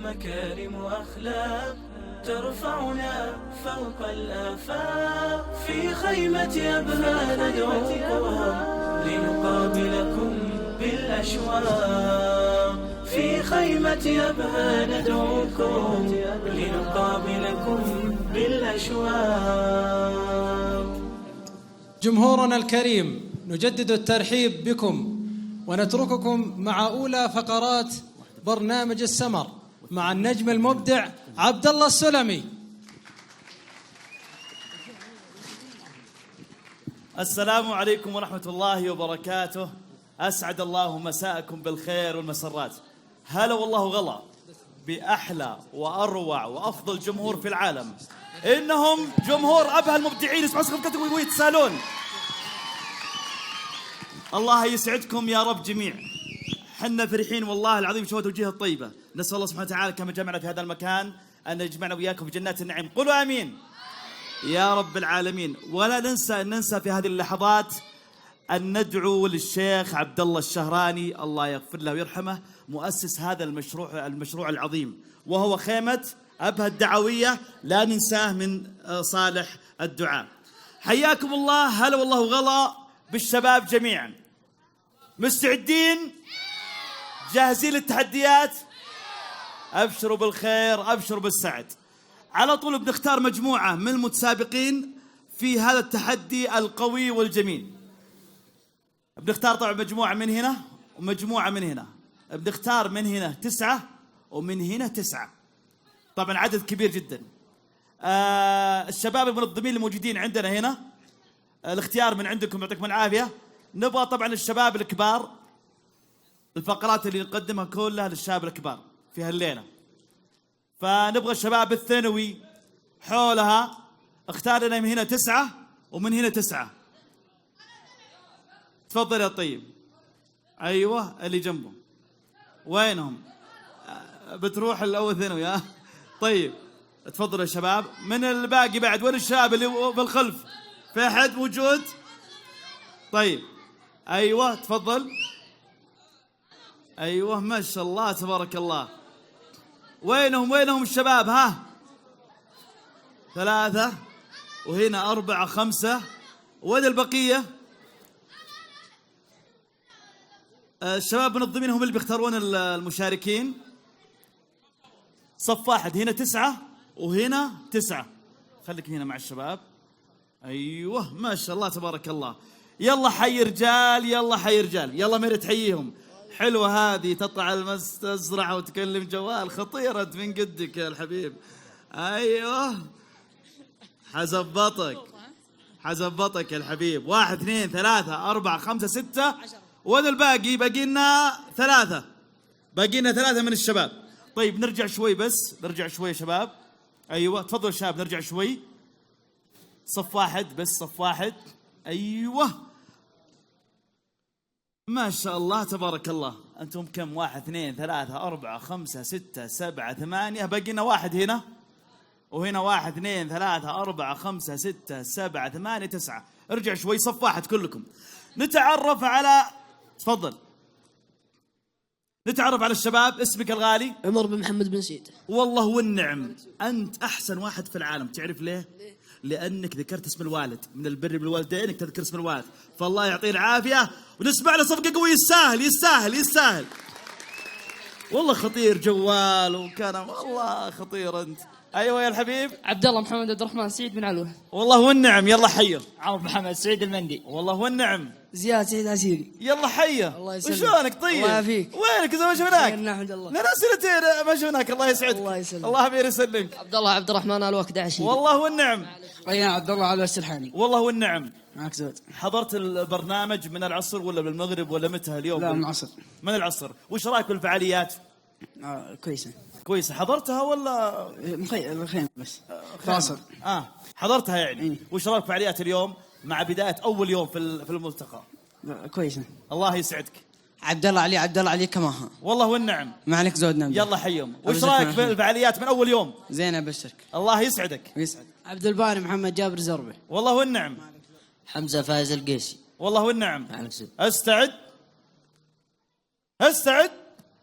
مكارم أخلاق ترفعنا فوق الآفاق. في خيمة أبها ندعوكم لنقابلكم بالأشواق. في خيمة أبها ندعوكم لنقابلكم بالأشواق. جمهورنا الكريم، نجدد الترحيب بكم ونترككم مع أولى فقرات برنامج السمر مع النجم المبدع عبد الله السلمي. السلام عليكم ورحمة الله وبركاته. أسعد الله مساءكم بالخير والمسرات. هلا والله غلا بأحلى وأروع وأفضل جمهور في العالم. إنهم جمهور أبها المبدعين. اسمعوا كتبوا ويتسالون. الله يسعدكم يا رب جميع. حنا فرحين والله العظيم شوفوا توجيه الطيبة. نسأل الله سبحانه وتعالى كما جمعنا في هذا المكان أن يجمعنا وياكم في جنات النعيم. قولوا آمين يا رب العالمين. ولا ننسى في هذه اللحظات أن ندعو للشيخ عبد الله الشهراني، الله يغفر له ويرحمه، مؤسس هذا المشروع العظيم، وهو خيمة أبها الدعوية. لا ننساه من صالح الدعاء. حياكم الله. هلا والله غلا بالشباب جميعا. مستعدين؟ جاهزين للتحديات؟ أبشروا بالخير، أبشروا بالسعد. على طول بنختار مجموعة من المتسابقين في هذا التحدي القوي والجميل. بنختار طبعا مجموعة من هنا ومجموعة من هنا. بنختار من هنا 9 ومن هنا 9. طبعا عدد كبير جدا. الشباب المنظمين الموجودين عندنا هنا، الاختيار من عندكم يعطيكم العافية. نبغى طبعا الشباب الكبار، الفقرات اللي نقدمها كلها للشباب الكبار في هالليلة. فنبغى الشباب الثانوي حولها. اختار لنا من هنا 9 ومن هنا 9. تفضل يا طيب. أيوة اللي جنبه وينهم؟ بتروح الأول ثانوي. طيب تفضلوا يا شباب. من الباقي بعد وين الشباب اللي بالخلف؟ في أحد موجود؟ طيب أيوة تفضل. أيوة ما شاء الله تبارك الله. وينهم الشباب؟ 3 وهنا 4 5. وين البقية؟ الشباب منظمين هم اللي بيختارون المشاركين. صف واحد هنا 9 وهنا 9. خليك هنا مع الشباب. أيوة ما شاء الله تبارك الله. يلا حي رجال، يلا حي رجال، يلا ميري تحييهم. حلوة هذه تطلع المستزرع وتكلم جوال. خطيرة من قدك يا الحبيب. أيوة حزبطك يا الحبيب. 1 2 3 4 5 6. وذا الباقي باقي لنا 3. باقي لنا 3 من الشباب. طيب نرجع شوي بس، نرجع شوي يا شباب. أيوة تفضلوا شباب نرجع شوي. صف واحد بس، صف واحد. أيوة ما شاء الله تبارك الله. أنتم كم؟ 1 2 3 4 5 6 7 8. باقي لنا 1 هنا وهنا 1 2 3 4 5 6 7 8 9. ارجع شوي صف واحد كلكم. نتعرف على، تفضل نتعرف على الشباب. اسمك الغالي؟ عمر بن محمد بن سيد. والله والنعم أنت أحسن واحد في العالم. تعرف ليه؟ لأنك ذكرت اسم الوالد. من البر بالوالدين إنك تذكر اسم الوالد. فالله يعطيه العافية. ونسمع له صفقة قوية. يستاهل. والله خطير جوال وكان والله خطير أنت. أيوة يا الحبيب. عبد الله محمد عبد الرحمن سعيد بن علوه. والله والنعم. يلا حيه. عوف محمد سعيد المندي. والله والنعم. زياد سعيد عسيري. يلا حيه. الله يسلمك. وشلونك طيب؟ الله يعافيك. وينك زي ما شفناك؟ الحمد لله. لنا سنتين ما شفناك. الله يسعدك. الله يسلمك. الله أمير يسلمك. عبد الله عبد الرحمن الوكد عشيري. والله والنعم. ريان عبد الله على السرحاني. والله والنعم. معك زود. حضرت البرنامج من العصر ولا بالمغرب ولا متى اليوم؟ لا من العصر. من العصر. وش رايك بالفعاليات؟ كويسة. حضرتها ولا الخيم بس فاصل؟ حضرتها يعني. وش رايك فعاليات اليوم مع بداية أول يوم في الملتقى؟ كويسة. الله يسعدك. عبد الله علي كماها. والله والنعم. ما عليك زود نمدي. يلا حيهم. وش رايك في الفعاليات من أول يوم؟ زين ابشرك. الله يسعدك. ويسعد. عبد الباري محمد جابر زربه. والله والنعم. حمزة فايز القيسي. والله والنعم. استعد.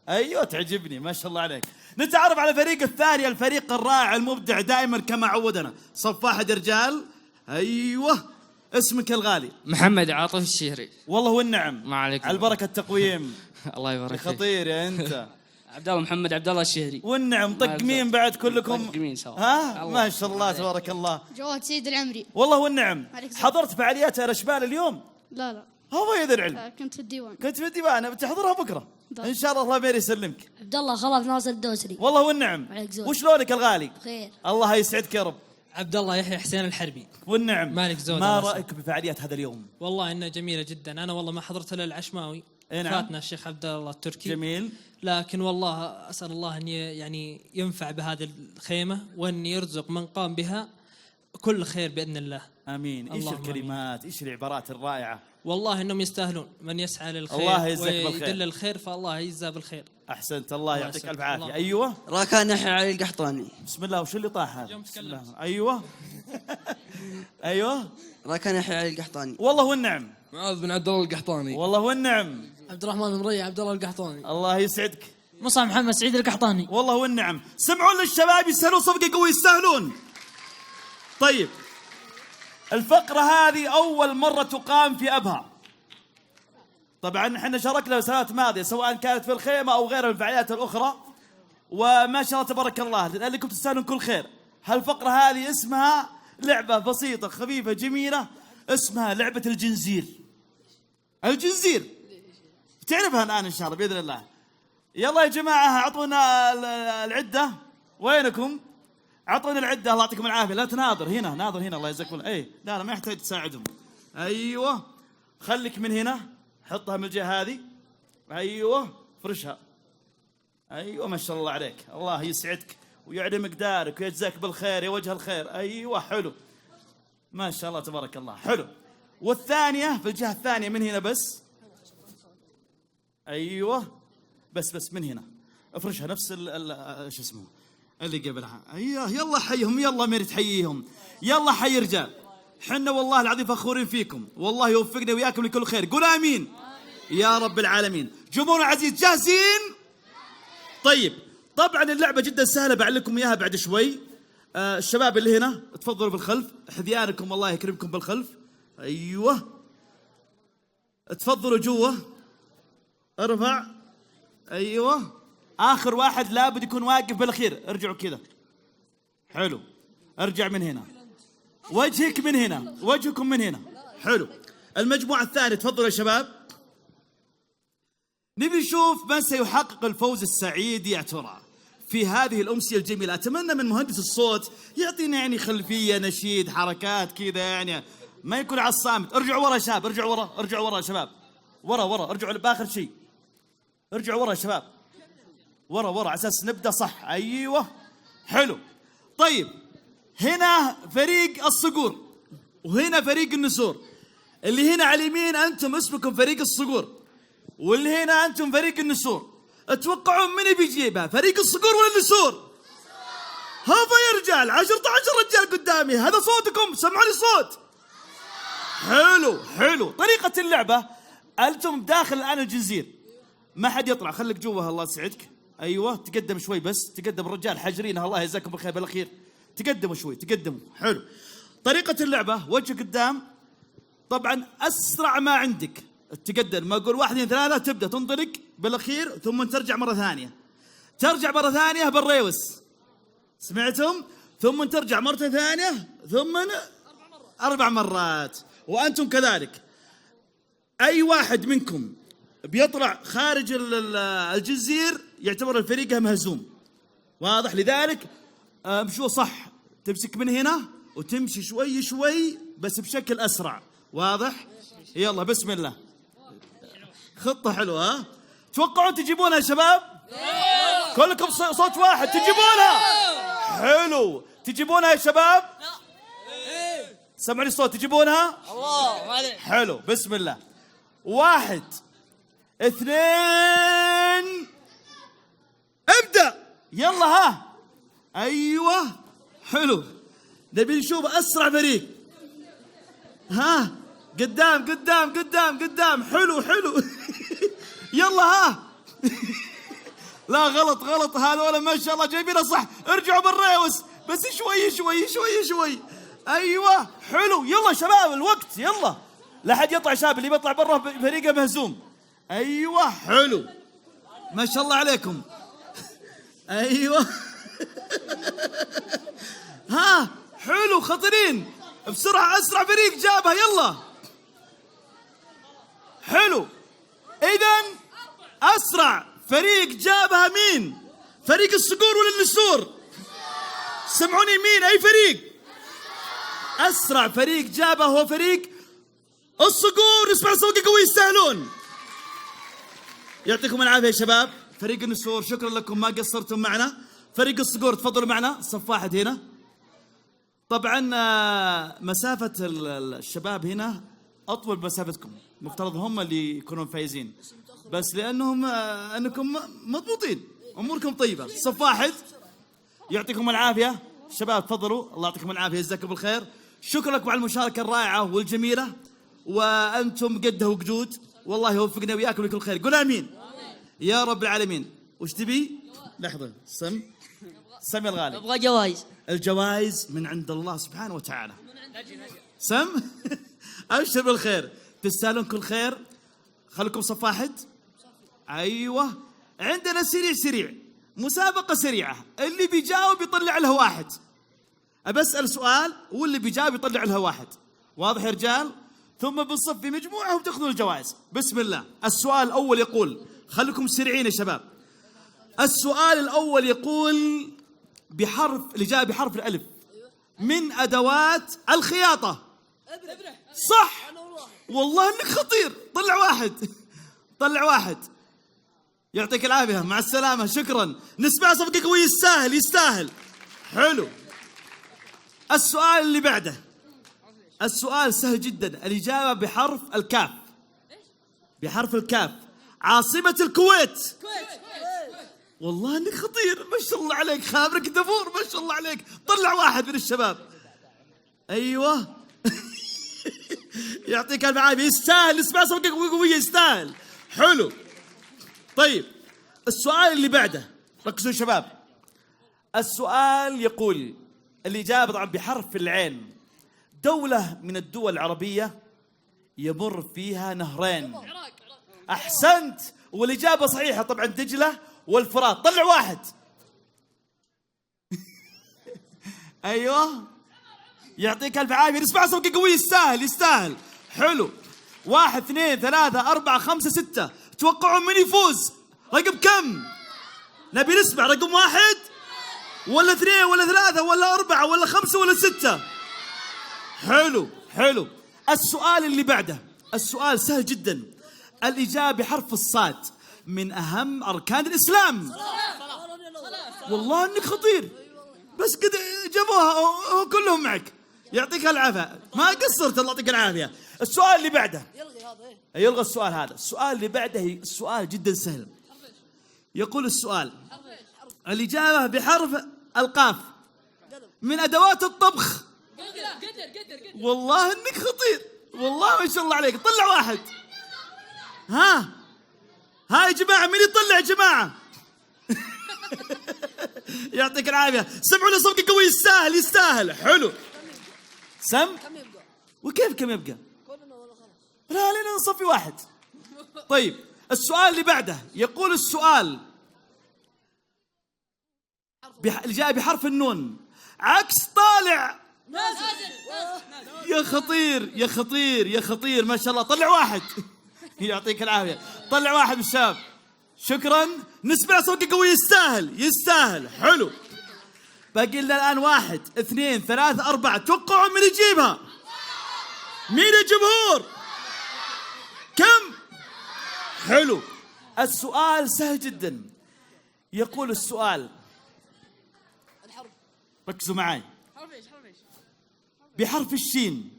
أيوة تعجبني ما شاء الله عليك. نتعرف على الفريق الثاني، الفريق الرائع المبدع دائما كما عودنا. صف واحد يا رجال. ايوه، اسمك الغالي؟ محمد عاطف الشهري. والله والنعم. ما عليك. على البركه التقويم. الله يبارك فيك. خطير يا انت. عبد الله محمد عبد الله الشهري. والنعم. طقمين بعد كلكم. طقمين سوا. ها ما شاء الله تبارك الله. جواد سيد العمري. والله والنعم. عليك السلام. حضرت فعاليات الاشبال اليوم؟ لا هو يذر العلم. كنت في الديوان. كنت في الديوان، بتحضرها بكره طيب. ان شاء الله. الله يبارك يسلمك. عبد الله خلف ناصر الدوسري. والله والنعم. عليك زود. وشلونك الغالي؟ بخير. الله يسعدك يا رب. عبد الله يحيى حسين الحربي. والنعم. مالك زود. ما الله رايك بفعاليات هذا اليوم؟ والله انها جميله جدا. انا والله ما حضرت الا العشماوي. نعم. فاتنا الشيخ عبد الله التركي. جميل. لكن والله اسال الله ان يعني ينفع بهذه الخيمه، وان يرزق من قام بها كل خير باذن الله. امين. ايش اللهم الكلمات، ايش العبارات الرائعه. والله انهم يستاهلون. من يسعى للخير الله يجزاك بالخير. ويدل الخير فالله يجزاه بالخير. احسنت. الله يعطيك يسعدك. الف عافيه. الله. ايوه. راكان يحيى علي القحطاني. بسم الله. وش اللي طاح هذا؟ يوم بسم تكلمت. الله. ايوه. ايوه. راكان يحيى علي القحطاني. والله والنعم. معاذ بن عبد الله القحطاني. والله والنعم. عبد الرحمن المريع عبد الله القحطاني. الله يسعدك. مصعب محمد سعيد القحطاني. والله والنعم. سمعون للشباب، يستاهلون صفقه قويه، يستاهلون. طيب، الفقره هذه اول مره تقام في ابها. طبعا احنا شاركنا سنوات ماضيه سواء كانت في الخيمه او غيرها من الفعاليات الاخرى، وما شاء الله تبارك الله لانكم تستاهلون كل خير. هالفقره هذه اسمها لعبه بسيطه خفيفه جميله، اسمها لعبه الجنزير. الجنزير تعرفها الان ان شاء الله باذن الله. يلا يا جماعه اعطونا العده. وينكم؟ اعطونا العده. الله يعطيكم العافيه. لا تناظر هنا، ناظر هنا. الله يجزاكم. اي لا ما يحتاج تساعدهم. ايوه، خليك من هنا، حطها من الجهه هذه. ايوه، فرشها. ايوه ما شاء الله عليك. الله يسعدك ويعلي مقدارك ويجزاك بالخير يا وجه الخير. ايوه حلو ما شاء الله تبارك الله. حلو. والثانيه في الجهه الثانيه من هنا بس. ايوه بس من هنا افرشها نفس شو اسمه اللي قبلها. ايوه يلا حيهم. يلا ميري تحييهم. يلا حي رجال. حنا والله العظيم فخورين فيكم، والله يوفقنا وياكم لكل خير. قول امين يا رب العالمين. جمهورنا العزيز جاهزين؟ طيب طبعا اللعبه جدا سهله، بعلمكم اياها بعد شوي. الشباب اللي هنا تفضلوا بالخلف، حذيانكم الله يكرمكم بالخلف. ايوه تفضلوا جوا. ارفع. ايوه اخر واحد لابد يكون واقف بالاخير. ارجعوا كذا. حلو. ارجع من هنا. وجهك من هنا، وجهكم من هنا. حلو. المجموعة الثانية تفضلوا يا شباب. نبي نشوف من سيحقق الفوز السعيد يا ترى في هذه الأمسية الجميلة. أتمنى من مهندس الصوت يعطينا يعني خلفية، نشيد، حركات كذا، يعني ما يكون على الصامت. ارجعوا ورا يا شباب. ارجعوا ورا. ارجعوا ورا يا شباب. ورا. ارجعوا بآخر شيء. ارجعوا ورا يا شباب. ورا على أساس نبدأ صح. أيوة حلو. طيب هنا فريق الصقور وهنا فريق النسور. اللي هنا على اليمين أنتم اسمكم فريق الصقور، واللي هنا أنتم فريق النسور. اتوقعون من بيجيبها، فريق الصقور ولا النسور؟ هذا يا رجال 10 رجال قدامي. هذا صوتكم، سمعوا لي صوت. حلو. طريقة اللعبة أنتم داخل الآن الجنزير، ما حد يطلع. خليك جوا الله يسعدك. أيوة تقدم شوي بس. تقدم الرجال حجرينها الله يجزاكم بالخير بالأخير. تقدموا شوي. تقدموا. حلو. طريقة اللعبة وجه قدام. طبعا أسرع ما عندك تقدم. ما أقول 1 2 3 تبدأ تنطلق بالأخير، ثم ترجع مرة ثانية. ترجع مرة ثانية بالريوس. سمعتم؟ ثم ترجع مرة ثانية، ثم 4 مرات. وأنتم كذلك. أي واحد منكم بيطلع خارج الجزير يعتبر الفريق مهزوم. واضح؟ لذلك مشوا صح. تمسك من هنا وتمشي شوي بس بشكل أسرع. واضح؟ يلا بسم الله. خطة حلوة. ها؟ توقعون تجيبونها يا شباب؟ كلكم صوت واحد تجيبونها. حلو. تجيبونها يا شباب؟ سمعني الصوت. تجيبونها؟ حلو. بسم الله. 1 2 ابدأ. يلا ها. ايوه حلو. نبي نشوف اسرع فريق. ها قدام. حلو. يلا ها. لا غلط هذول ما شاء الله جايبينها صح. ارجعوا بالريوس بس شوي. ايوه حلو. يلا شباب الوقت يلا، لا حد يطلع شاب، اللي بيطلع برا فريقه مهزوم. ايوه حلو ما شاء الله عليكم. ايوه ها حلو خطرين بسرعة. اسرع فريق جابها يلا. حلو. اذن اسرع فريق جابها مين؟ فريق الصقور ولا النسور؟ سمعوني مين؟ اي فريق؟ اسرع فريق جابه هو فريق الصقور. اسمع صوتي قوي يستاهلون. يعطيكم العافيه يا شباب. فريق النسور شكرا لكم ما قصرتم معنا. فريق الصقور تفضلوا معنا صف واحد هنا. طبعا مسافه الشباب هنا اطول مسافتكم، مفترض هم اللي يكونون فايزين، بس لانهم انكم مضبوطين اموركم طيبه. صف واحد يعطيكم العافيه شباب تفضلوا. الله يعطيكم العافيه جزاكم بالخير. شكرا لكم على المشاركه الرائعه والجميله، وانتم قده وقدود. والله يوفقنا وياكم لكل خير. قول امين يا رب العالمين. وش تبي؟ لحظه سم يا الغالي. ابغى جوائز. الجوائز من عند الله سبحانه وتعالى. سم ابشر بالخير، تستاهلون كل خير. خليكم صف واحد. ايوه عندنا سريع مسابقه سريعه، اللي بيجاوب يطلع له واحد. أبسأل سؤال واللي بيجاوب يطلع لها واحد. واضح يا رجال؟ ثم بنصف في مجموعة وتأخذون الجوائز. بسم الله. السؤال الأول يقول، خليكم سريعين يا شباب. السؤال الأول يقول الإجابة بحرف الألف من أدوات الخياطة. صح والله إنك خطير. طلع واحد. يعطيك العافية مع السلامة. شكرا. نسمع صفقة قوية. يستاهل. حلو. السؤال اللي بعده السؤال سهل جدا. الإجابة بحرف الكاف. عاصمة الكويت. والله انك خطير ما شاء الله عليك. خابرك دفور ما شاء الله عليك. طلع واحد من الشباب. ايوه يعطيك العافية. يستاهل. اسمع صوتك قوية. يستاهل. حلو. طيب السؤال اللي بعده ركزوا يا شباب. السؤال يقول الإجابة طبعا بحرف العين. دولة من الدول العربية يمر فيها نهرين. أحسنت. والإجابة صحيحة طبعا دجلة والفرات. طلع واحد. أيوة يعطيك ألف عافية. نسمع صوتك قوي. يستاهل. حلو. 1 2 3 4 5 6. توقعوا من يفوز؟ رقم كم؟ نبي نسمع رقم 1 ولا 2 ولا 3 ولا 4 ولا 5 ولا 6. حلو. السؤال اللي بعده السؤال سهل جدا. الإجابة بحرف الصاد من أهم أركان الإسلام. والله إنك خطير بس قد جابوها كلهم معك. يعطيك العافية ما قصرت. الله يعطيك العافية. السؤال اللي بعده يلغى السؤال هذا. السؤال اللي بعده السؤال جدا سهل. يقول السؤال الإجابة بحرف القاف من أدوات الطبخ. والله إنك خطير. والله ما شاء الله عليك. طلع واحد. ها يا جماعة من يطلع يا جماعة؟ يعطيك العافية. سمعوا له صوتك قوي. يستاهل. حلو. سم وكيف كم يبقى؟ لا لنا نصفي واحد. طيب السؤال اللي بعده يقول السؤال الإجابة بحرف النون عكس طالع. يا خطير ما شاء الله. طلع واحد. يعطيك العافية. طلع واحد من الشباب. شكرا. نسمع صوتك قوي. يستاهل. حلو. باقي لنا الآن 1 2 3 4. توقعوا من يجيبها؟ مين الجمهور؟ كم؟ حلو. السؤال سهل جدا. يقول السؤال ركزوا معي. بحرف الشين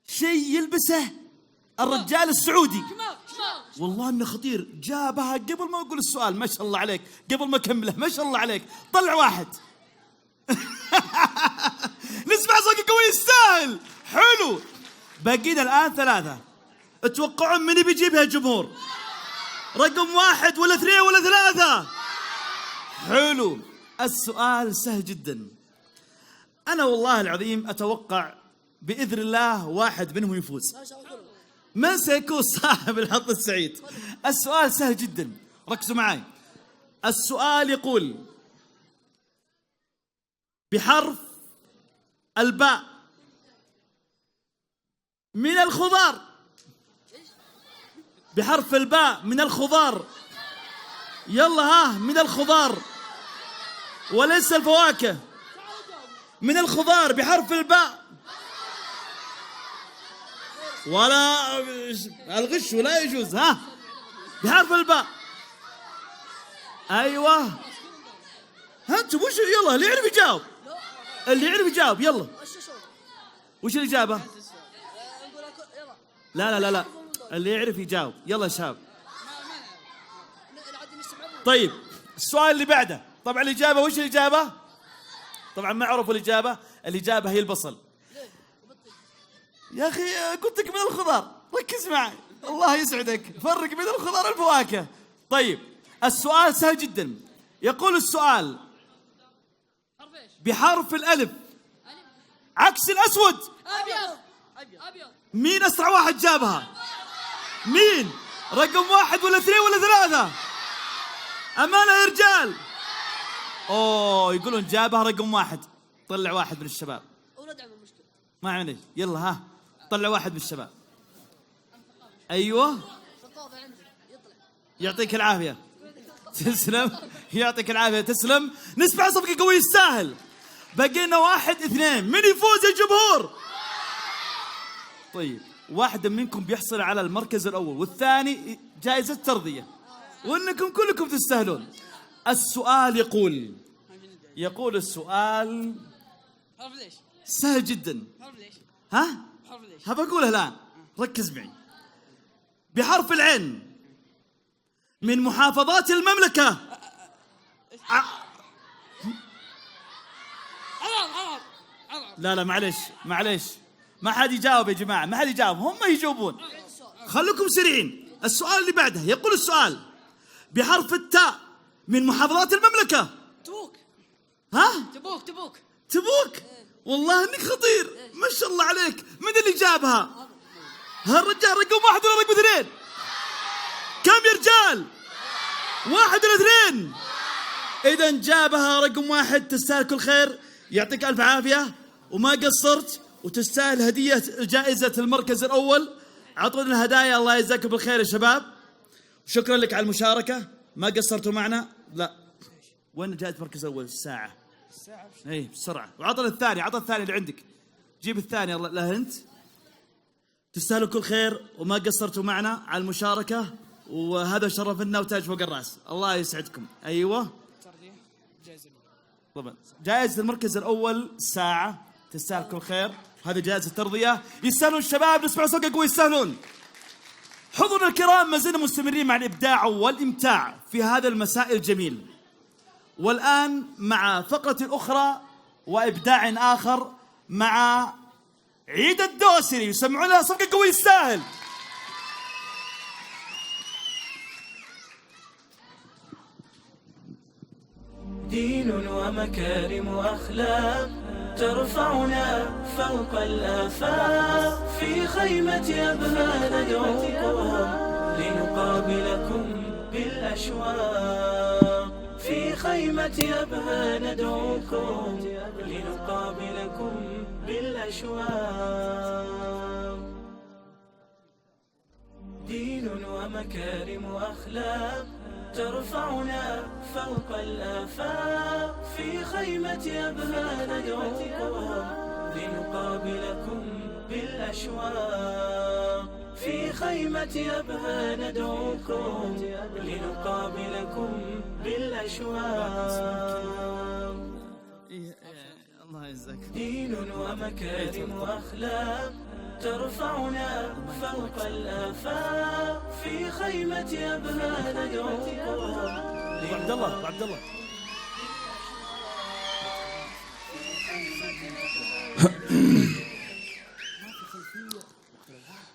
شيء يلبسه الرجال السعودي. والله انه خطير. جابها قبل ما اقول السؤال. ما شاء الله عليك. قبل ما اكمله ما شاء الله عليك. طلع واحد. نسمع صوتك قوي. يستاهل. حلو. باقينا الان 3. اتوقعون من بيجيبها الجمهور؟ رقم 1 ولا 2 ولا 3؟ حلو. السؤال سهل جدا. أنا والله العظيم أتوقع بإذن الله واحد منهم يفوز. من سيكون صاحب الحظ السعيد؟ السؤال سهل جدا، ركزوا معي. السؤال يقول: بحرف الباء من الخضار، بحرف الباء من الخضار، يلا ها، من الخضار وليس الفواكه، من الخضار بحرف الباء، ولا الغش ولا يجوز، ها، بحرف الباء. ايوه، ها انتم وش؟ يلا اللي يعرف يجاوب، اللي يعرف يجاوب يلا. وش الإجابة؟ لا لا لا لا، اللي يعرف يجاوب يلا يا شباب. طيب السؤال اللي بعده، طبعا الإجابة وش الإجابة؟ طبعا ما عرفوا الإجابة، الإجابة هي البصل. يا أخي قلت لك من الخضار، ركز معي الله يسعدك، فرق بين الخضار والفواكه. طيب السؤال سهل جدا، يقول السؤال: بحرف الألف عكس الأسود. مين أسرع واحد جابها؟ مين؟ رقم 1 ولا 2 ولا 3؟ أمانة يا رجال. أوه يقولون جابها رقم 1. طلع واحد من الشباب. ما عليك، يلا ها طلع واحد من الشباب. أيوة يعطيك العافية. تسلم، يعطيك العافية، تسلم. نسمع صفقة قوية يستاهل. بقينا 1 2، من يفوز يا جمهور؟ طيب واحد منكم بيحصل على المركز الأول والثاني جائزة ترضية، وإنكم كلكم تستاهلون. السؤال يقول السؤال سهل جدا. ها؟ هبقوله الآن، ركز معي. بحرف العين من محافظات المملكة. لا معليش ما حد يجاوب يا جماعة، ما حد يجاوب، هم يجاوبون، خلوكم سريعين. السؤال اللي بعده يقول السؤال: بحرف التاء من محافظات المملكة. تبوك. ها؟ تبوك. والله انك خطير، ما شاء الله عليك. من اللي جابها؟ هالرجال رقم 1 ولا رقم 2؟ كم يا رجال؟ 1 ولا 2؟ إذا جابها رقم 1. تستاهل كل خير، يعطيك ألف عافية وما قصرت، وتستاهل هدية جائزة المركز الأول. عطونا الهدايا، الله يجزاكم بالخير يا شباب. شكرا لك على المشاركة، ما قصرتوا معنا. لا وين جائزة المركز الأول؟ الساعة اي بسرعة. وعطنا الثاني، عطنا الثاني اللي عندك، جيب الثاني. الله لا انت تستاهلوا كل خير وما قصرتوا معنا على المشاركة، وهذا شرف لنا وتاج فوق الراس. الله يسعدكم. ايوه طبعا جائزة المركز الأول ساعة، تستاهل كل خير. هذه جائزة ترضية، يستاهلون الشباب. نسمع صوتك ويستاهلون. حضورنا الكرام، ما زلنا مستمرين مع الإبداع والإمتاع في هذا المساء الجميل، والآن مع فقرة أخرى وإبداع آخر مع عيد الدوسري. يسمعون لها صفقة قوية يستاهل. دين ومكارم وأخلاق ترفعنا فوق الآفاق. في خيمة أبها ندعوكم لنقابلكم بالأشواق. في خيمة أبها ندعوكم لنقابلكم بالأشواق. دين ومكارم وأخلاق ترفعنا فوق الآفاق. في خيمة أبها ندعوكم لنقابلكم بالأشواق. في خيمة أبها ندعوكم لنقابلكم بالأشواق. الله يجزاك. دين ومكارم وأخلاق ترفعنا فوق الآفاق. في خيمة أبها ندعوكم. عبد الله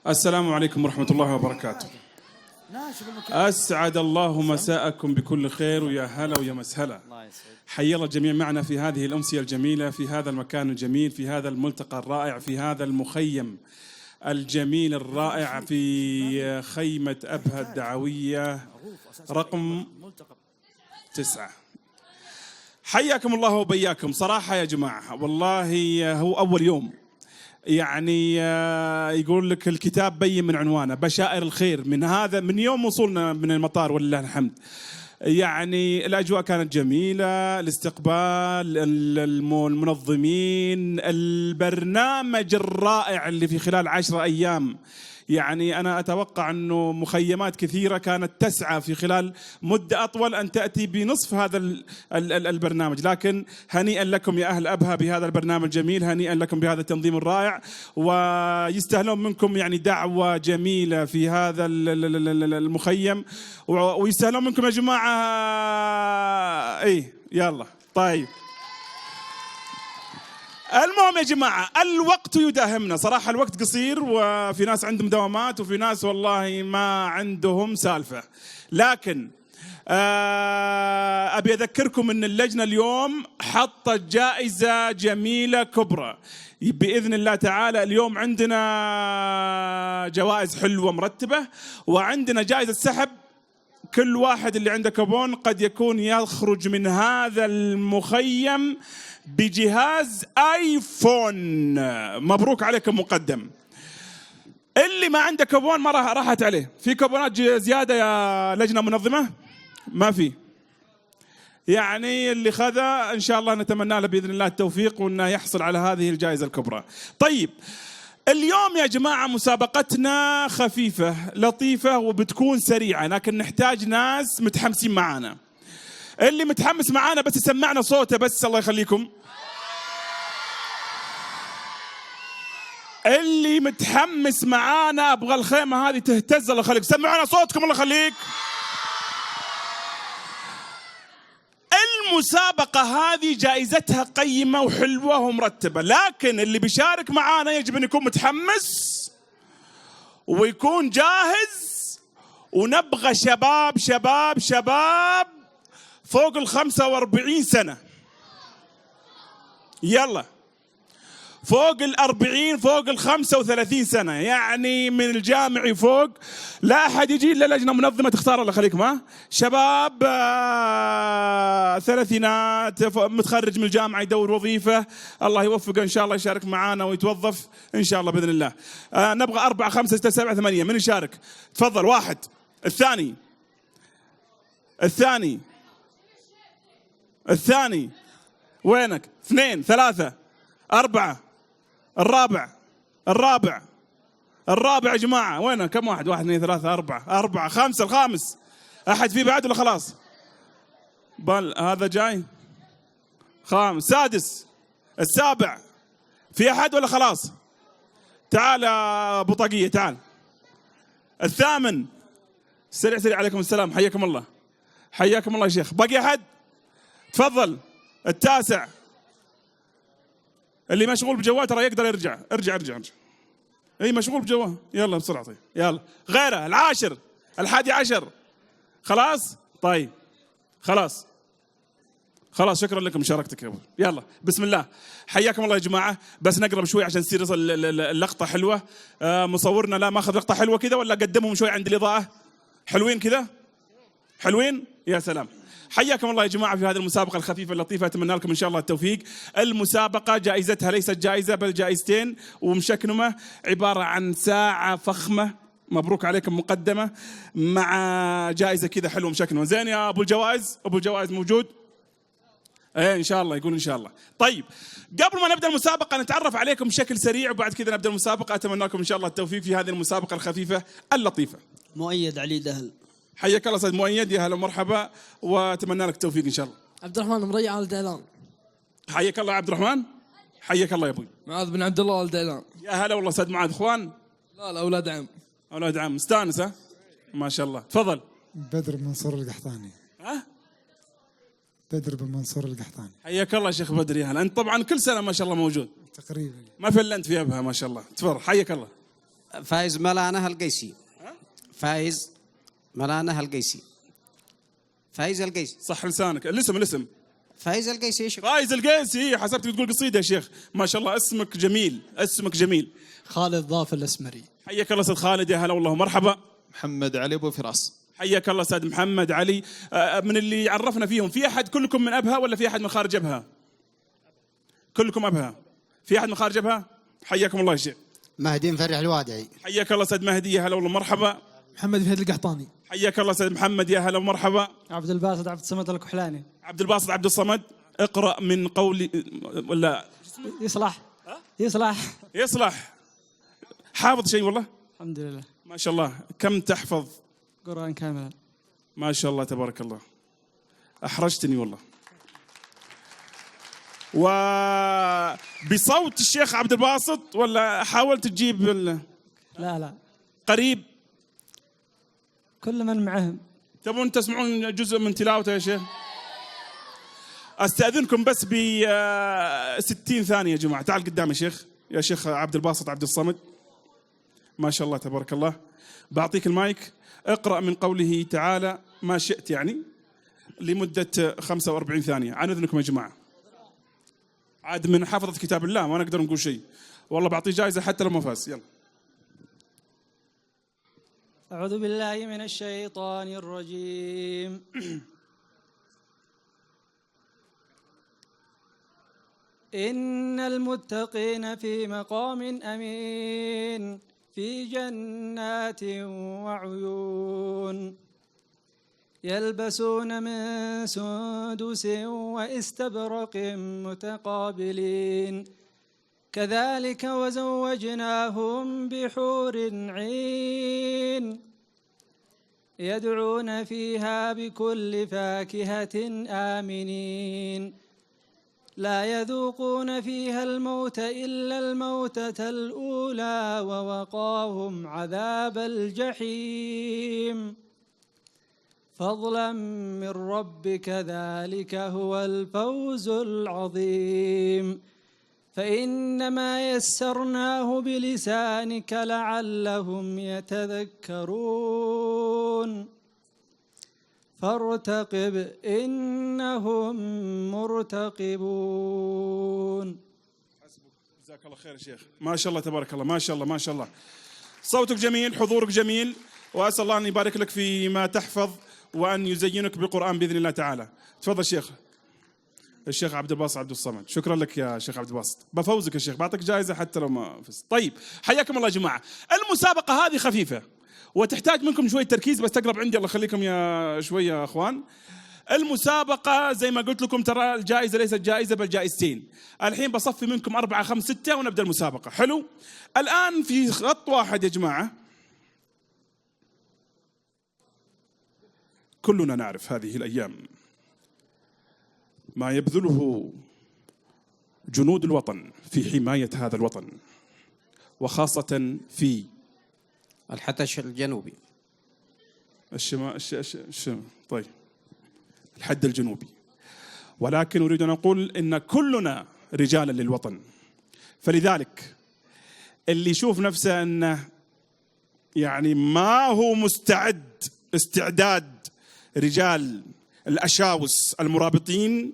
السلام عليكم ورحمة الله وبركاته. أسعد الله مساءكم بكل خير، ويا هلا ويا مسهلا. حي الله الجميع معنا في هذه الأمسية الجميلة، في هذا المكان الجميل، في هذا الملتقى الرائع، في هذا المخيم الجميل الرائع، في خيمة أبها الدعوية رقم 9. حياكم الله وبياكم. صراحة يا جماعة والله هو أول يوم، يعني يقول لك الكتاب بين من عنوانه بشائر الخير، من يوم وصولنا من المطار ولله الحمد. يعني الأجواء كانت جميلة، الاستقبال، المنظمين، البرنامج الرائع اللي في خلال 10 أيام. يعني أنا أتوقع أنه مخيمات كثيرة كانت تسعى في خلال مدة أطول أن تأتي بنصف هذا البرنامج، لكن هنيئا لكم يا أهل أبها بهذا البرنامج الجميل، هنيئا لكم بهذا التنظيم الرائع، ويستاهلون منكم يعني دعوة جميلة في هذا المخيم، ويستاهلون منكم يا جماعة. إيه يلا طيب. المهم يا جماعة الوقت يداهمنا، صراحة الوقت قصير، وفي ناس عندهم دوامات وفي ناس والله ما عندهم سالفة، لكن أبي أذكركم أن اللجنة اليوم حطت جائزة جميلة كبرى بإذن الله تعالى. اليوم عندنا جوائز حلوة مرتبة، وعندنا جائزة سحب. كل واحد اللي عنده كوبون قد يكون يخرج من هذا المخيم بجهاز آيفون. مبروك عليكم مقدم. اللي ما عنده كوبون ما راحت عليه. في كوبونات زيادة يا لجنة منظمة؟ ما في. يعني اللي خذا إن شاء الله نتمنى له بإذن الله التوفيق وأنه يحصل على هذه الجائزة الكبرى. طيب اليوم يا جماعة مسابقتنا خفيفة لطيفة وبتكون سريعة، لكن نحتاج ناس متحمسين معانا. اللي متحمس معانا بس يسمعنا صوته بس، الله يخليكم. اللي متحمس معانا ابغى الخيمة هذه تهتز، الله يخليك سمعونا صوتكم الله يخليك. المسابقة هذه جائزتها قيمة وحلوة ومرتبة، لكن اللي بيشارك معانا يجب أن يكون متحمس ويكون جاهز، ونبغى شباب شباب شباب فوق 45 سنة. يلا فوق 40 فوق 35 سنة، يعني من الجامعي فوق. لا أحد يجي إلا لجنة منظمة تختار الله يخليكم. ها شباب ثلاثينات متخرج من الجامعة يدور وظيفة، الله يوفقه إن شاء الله يشارك معانا ويتوظف إن شاء الله بإذن الله. نبغى 4 5 6 7 8 من يشارك؟ تفضل. 1 الثاني وينك؟ 2 3 4 الرابع يا جماعة وينه؟ كم واحد؟ 1 2 3 4 5 الخامس. أحد فيه بعد ولا خلاص؟ بل هذا جاي خامس. 6 7 في أحد ولا خلاص؟ تعال يا بطاقية تعال. 8 سريع عليكم السلام، حياكم الله يا شيخ. باقي أحد؟ تفضل. 9 اللي مشغول بجوال ترى يقدر يرجع. ارجع. اي مشغول بجوال، يلا بسرعة. طيب يلا غيره. 10 11 خلاص. طيب خلاص شكرا لكم مشاركتك يا ابو. يلا بسم الله. حياكم الله يا جماعة. بس نقرب شوي عشان تصير اللقطة حلوة. مصورنا لا ماخذ لقطة حلوة كذا ولا قدمهم شوي عند الإضاءة؟ حلوين كذا؟ حلوين؟ يا سلام. حياكم الله يا جماعة في هذه المسابقة الخفيفة اللطيفة، أتمنى لكم إن شاء الله التوفيق. المسابقة جائزتها ليست جائزة بل جائزتين ومشكنمة، عبارة عن ساعة فخمة، مبروك عليكم مقدمة، مع جائزة كذا حلوة مشكنمة. زين يا أبو الجوائز؟ أبو الجوائز موجود؟ إيه إن شاء الله، يقول إن شاء الله. طيب قبل ما نبدأ المسابقة نتعرف عليكم بشكل سريع وبعد كذا نبدأ المسابقة. أتمنى لكم إن شاء الله التوفيق في هذه المسابقة الخفيفة اللطيفة. مؤيد علي دهل. حياك الله استاذ مؤيد، يا هلا ومرحبا واتمنى لك التوفيق ان شاء الله. عبد الرحمن مريع ال ديلان. حياك الله يا عبد الرحمن. حياك الله يا ابوي. معاذ بن عبد الله ال ديلان. يا هلا والله استاذ معاذ. اخوان؟ لا اولاد عم. اولاد عم. مستانس ها؟ ما شاء الله. تفضل. بدر بن منصور القحطاني. ها؟ بدر بن منصور القحطاني. حياك الله شيخ بدر. يا هلا. انت طبعا كل سنه ما شاء الله موجود تقريبا، ما فلنت في ابها ما شاء الله. تفضل. حياك الله. فايز ملانه القيسي. فايز ملانه القيسي. فايز القيسي. صح لسانك. الاسم فايز القيسي يا شيخ. فايز القيسي، حسبتك تقول قصيدة يا شيخ. ما شاء الله اسمك جميل، اسمك جميل. خالد ضاف الاسمري. حياك الله استاذ خالد، يا هلا والله مرحبا. محمد علي ابو فراس. حياك الله استاذ محمد علي. من اللي عرفنا فيهم، في احد كلكم من ابها ولا في احد من خارج ابها؟ كلكم ابها. في احد من خارج ابها؟ حياكم الله يا شيخ. مهدي مفرح الوادعي. حياك الله استاذ مهدي، يا هلا والله مرحبا. محمد فهد القحطاني. حياك الله استاذ محمد، يا هلا ومرحبا. عبد الباسط عبد الصمد الكحلاني. عبد الباسط عبد الصمد. اقرأ من قولي ولا يصلح. حافظ شيء والله؟ الحمد لله ما شاء الله. كم تحفظ؟ قرآن كاملا. ما شاء الله تبارك الله. أحرجتني والله. وبصوت الشيخ عبد الباسط ولا حاولت تجيب لا قريب؟ كل من معهم. تبون تسمعون جزء من تلاوته يا شيخ؟ استاذنكم بس ب 60 ثانيه يا جماعه. تعال قدام يا شيخ، يا شيخ عبد الباسط عبد الصمد. ما شاء الله تبارك الله. بعطيك المايك. اقرا من قوله تعالى ما شئت، يعني لمده 45 ثانيه. عن اذنكم يا جماعه. عاد من حافظه كتاب الله ما نقدر نقول شيء. والله بعطيه جائزه حتى لو ما فاز. يلا. أعوذ بالله من الشيطان الرجيم. إن المتقين في مقام أمين في جنات وعيون يلبسون من سندس واستبرق متقابلين كذلك وزوجناهم بحور عين يدعون فيها بكل فاكهة آمنين لا يذوقون فيها الموت إلا الموتة الأولى ووقاهم عذاب الجحيم فضلا من ربك ذلك هو الفوز العظيم فإنما يسرناه بلسانك لعلهم يتذكرون فارتقب إنهم مرتقبون. جزاك الله خير يا شيخ. ما شاء الله تبارك الله. ما شاء الله ما شاء الله. صوتك جميل، حضورك جميل، وأسأل الله أن يبارك لك فيما تحفظ وأن يزينك بالقرآن بإذن الله تعالى. تفضل شيخ. الشيخ عبد الباسط عبد الصمد. شكرا لك يا شيخ عبد الباسط. بفوزك يا شيخ، بعطيك جائزة حتى لو ما فزت. طيب حياكم الله يا جماعة. المسابقة هذه خفيفة وتحتاج منكم شوية تركيز، بس تقرب عندي الله يخليكم يا شوية يا أخوان. المسابقة زي ما قلت لكم ترى الجائزة ليست جائزة بل جائزتين. الحين بصفي منكم 4 5 6 ونبدأ المسابقة. حلو؟ الآن في خط واحد يا جماعة. كلنا نعرف هذه الأيام ما يبذله جنود الوطن في حماية هذا الوطن، وخاصة في الحتش الجنوبي. طيب الحد الجنوبي. ولكن أريد أن أقول إن كلنا رجالا للوطن، فلذلك اللي يشوف نفسه أنه يعني ما هو مستعد استعداد رجال الأشاوس المرابطين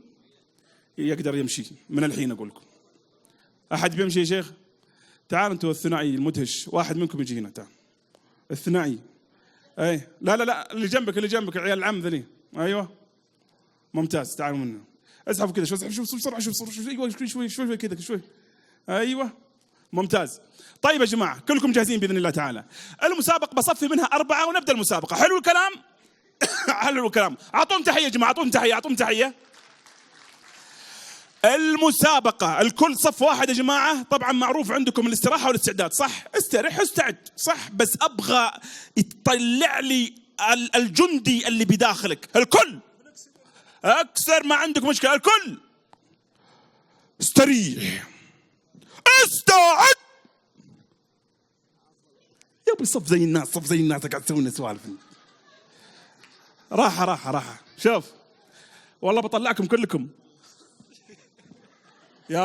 يقدر يمشي من الحين. أقول لكم أحد بيمشي يا شيخ؟ تعال أنتوا الثنائي المدهش، واحد منكم يجي هنا. تعال الثنائي. أي لا اللي جنبك عيال العم ذني. أيوة ممتاز. تعالوا منه. اسحبوا كذا شوي بسرعة. شوي كذا شوي. أيوة ممتاز. طيب يا جماعة كلكم جاهزين بإذن الله تعالى. المسابقة بصفي منها 4 ونبدأ المسابقة. حلو الكلام؟ حلو الكلام. أعطون تحية يا جماعة، أعطون تحية. المسابقة الكل صف واحد يا جماعة. طبعا معروف عندكم الاستراحة والاستعداد، صح؟ استرح استعد، صح؟ بس أبغى يطلع لي الجندي اللي بداخلك. الكل أكثر ما عندك مشكلة. الكل استريح استعد. يبي صف زي الناس قاعد تسوون سوالف. راحة. شوف والله بطلعكم كلكم يا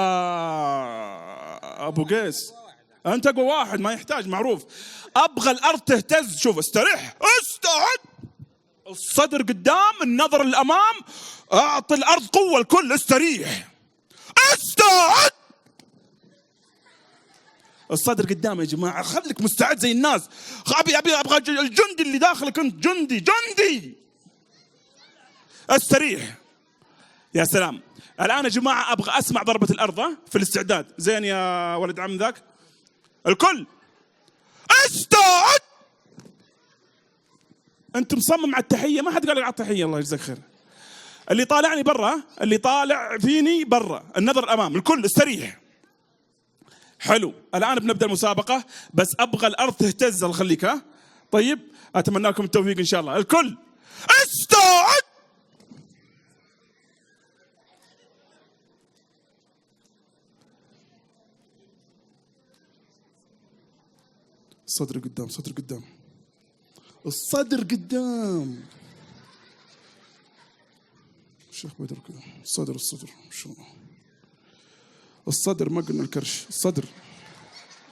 أبو قيس. أنت أقوى واحد ما يحتاج، معروف. أبغى الأرض تهتز. شوف استرح استعد. الصدر قدام، النظر للأمام. اعطي الارض قوه الكل. استريح. استعد. الصدر قدام يا جماعه. خليك مستعد زي الناس. ابغى الجندي اللي داخلك انت. جندي. استريح. يا سلام. الان يا جماعه ابغى اسمع ضربه الارض في الاستعداد. زين يا ولد عم ذاك. الكل استعد. انت مصمم على التحيه. ما حد قال لك على التحيه. الله يجزاك خير. اللي طالعني برا، اللي طالع فيني برا، النظر الامام. الكل استريح. حلو. الان بنبدا المسابقه، بس ابغى الارض تهتز. الله يخليك. ها طيب، اتمنى لكم التوفيق ان شاء الله. الكل استعد. الصدر قدام. الصدر قدام. شيخ بدر كذا. الصدر شو الصدر؟ ما قلنا الكرش.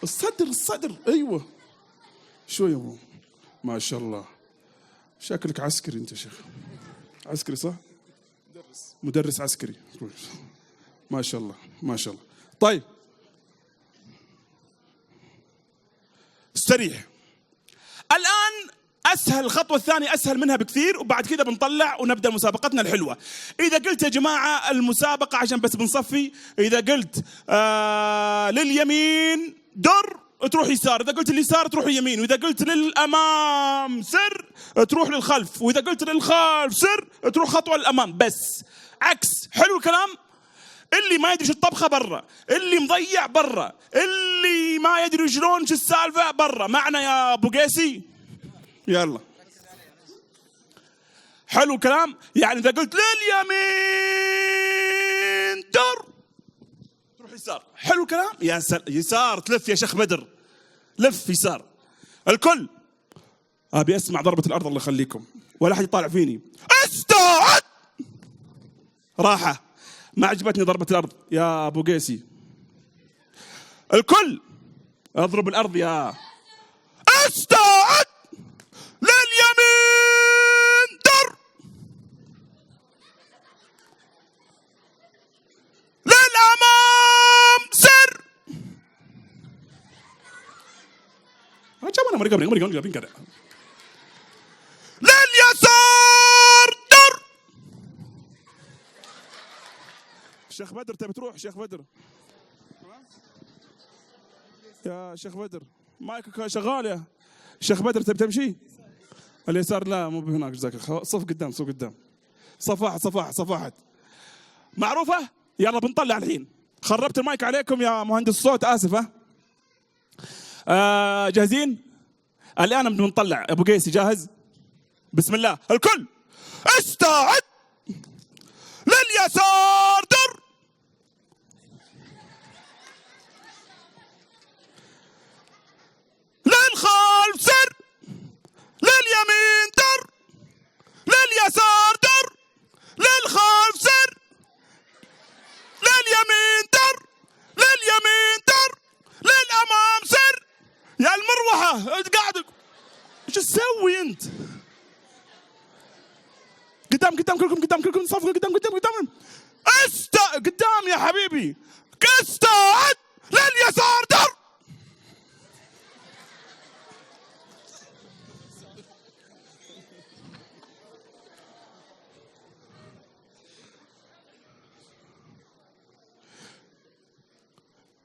الصدر ايوه. شو يا ابو؟ ما شاء الله. شكلك عسكري انت يا شيخ. عسكري صح؟ مدرس عسكري. ما شاء الله. طيب استريح. الآن أسهل. الخطوة الثانية أسهل منها بكثير، وبعد كذا بنطلع ونبدأ مسابقتنا الحلوة. إذا قلت يا جماعة المسابقة عشان بس بنصفي، إذا قلت لليمين در تروح يسار، إذا قلت اليسار تروح يمين، وإذا قلت للأمام سر تروح للخلف، وإذا قلت للخلف سر تروح خطوة للأمام. بس عكس. حلو الكلام. اللي ما يدري شو الطبخة برا، اللي مضيع برا، اللي ما يدري شلون شو السالفة برا. معنا يا أبو قيسي؟ يلا. حلو الكلام. يعني إذا قلت لليمين در تروح يسار. حلو الكلام. يا يسار تلف يا شيخ بدر. لف يسار. الكل أبي أسمع ضربة الأرض. الله يخليكم. ولا أحد يطالع فيني. استعد. راحة. ما عجبتني ضربة الأرض يا أبو قيسي. الكل اضرب الأرض. يا استعد. لليمين در. للأمام سر. لليسار در. شيخ بدر تبي تروح؟ شيخ بدر يا شيخ بدر مايكك شغال يا شيخ بدر. تبي تمشي؟ اليسار لا مو هناك. جزاك الله. صف قدام. صف واحد. معروفة. يلا بنطلع الحين. خربت المايك عليكم يا مهندس الصوت. آسف. جاهزين؟ الآن بنطلع. أبو قيسي جاهز؟ بسم الله. الكل استعد. لليسار در. للخلف سر. لليمين در. لليسار در. للخلف سر. لليمين در. لليمين در. للأمام سر. يا المروحة انت قاعد ايش تسوي انت؟ قدام كلكم صف. قدام قدام يا حبيبي. استعد. لليسار در.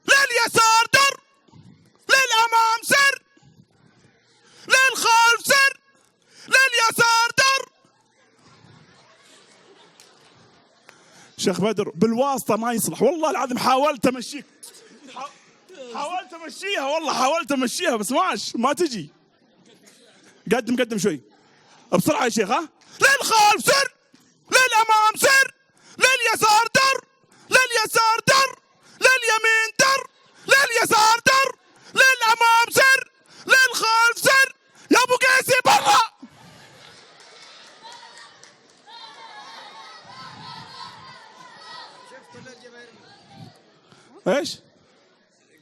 لليسار در. للأمام سر. للخلف سر. لليسار در. شيخ بدر بالواسطة ما يصلح. والله العظيم حاولت أمشيك. حاولت أمشيها. والله حاولت أمشيها بس ما تجي. قدم شوي بسرعة يا شيخ. للخلف سر. للأمام سر. لليسار در. لليسار در. لليمين در. لليسار در. للأمام سر. للخلف سر. يا أبو قيسي برا. ايش؟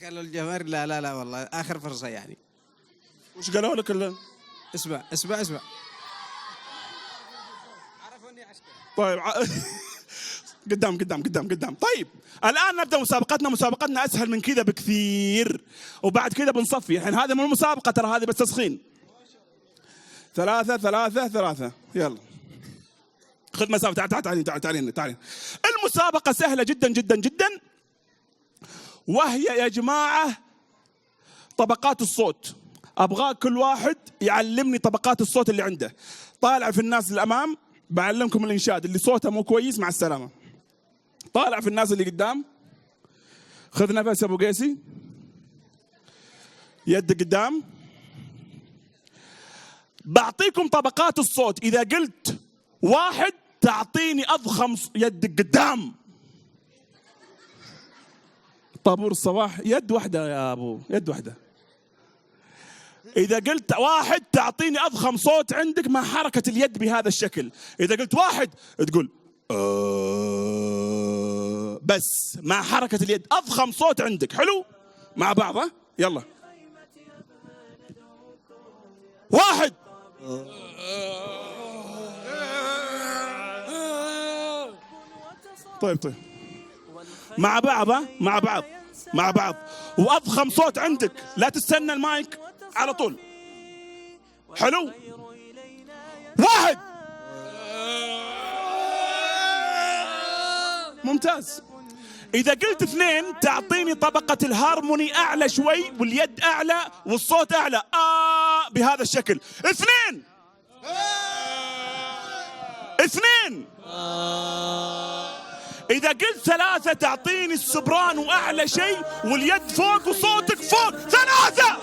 قالوا الجماهير لا والله آخر فرصة يعني. وش قالوا لك؟ اسمع. طيب قدام. طيب الآن نبدأ مسابقتنا أسهل من كذا بكثير، وبعد كذا بنصفي. الحين هذا مو مسابقة ترى، هذه بس تسخين. 3 يلا خذ مسافة. تعالين. المسابقة سهلة جدا، وهي يا جماعة طبقات الصوت. أبغى كل واحد يعلمني طبقات الصوت اللي عنده. طالع في الناس الأمام بعلمكم الإنشاد، اللي صوته مو كويس مع السلامة. طالع في الناس اللي قدام، خذ نفس أبو قيسي، يد قدام. بعطيكم طبقات الصوت، إذا قلت 1 تعطيني أضخم يد قدام. طابور الصباح يد واحدة يا أبو، يد واحدة. إذا قلت 1 تعطيني أضخم صوت عندك مع حركة اليد بهذا الشكل. إذا قلت 1 تقول بس مع حركة اليد، أضخم صوت عندك. حلو مع بعض، ها يلا. 1 طيب مع بعض، مع بعض وأضخم صوت عندك، لا تستنى المايك على طول. حلو 1 ممتاز. إذا قلت 2 تعطيني طبقة الهارموني أعلى شوي، واليد أعلى والصوت أعلى، بهذا الشكل. 2 إذا قلت 3 تعطيني السوبرانو أعلى شيء واليد فوق وصوتك فوق. 3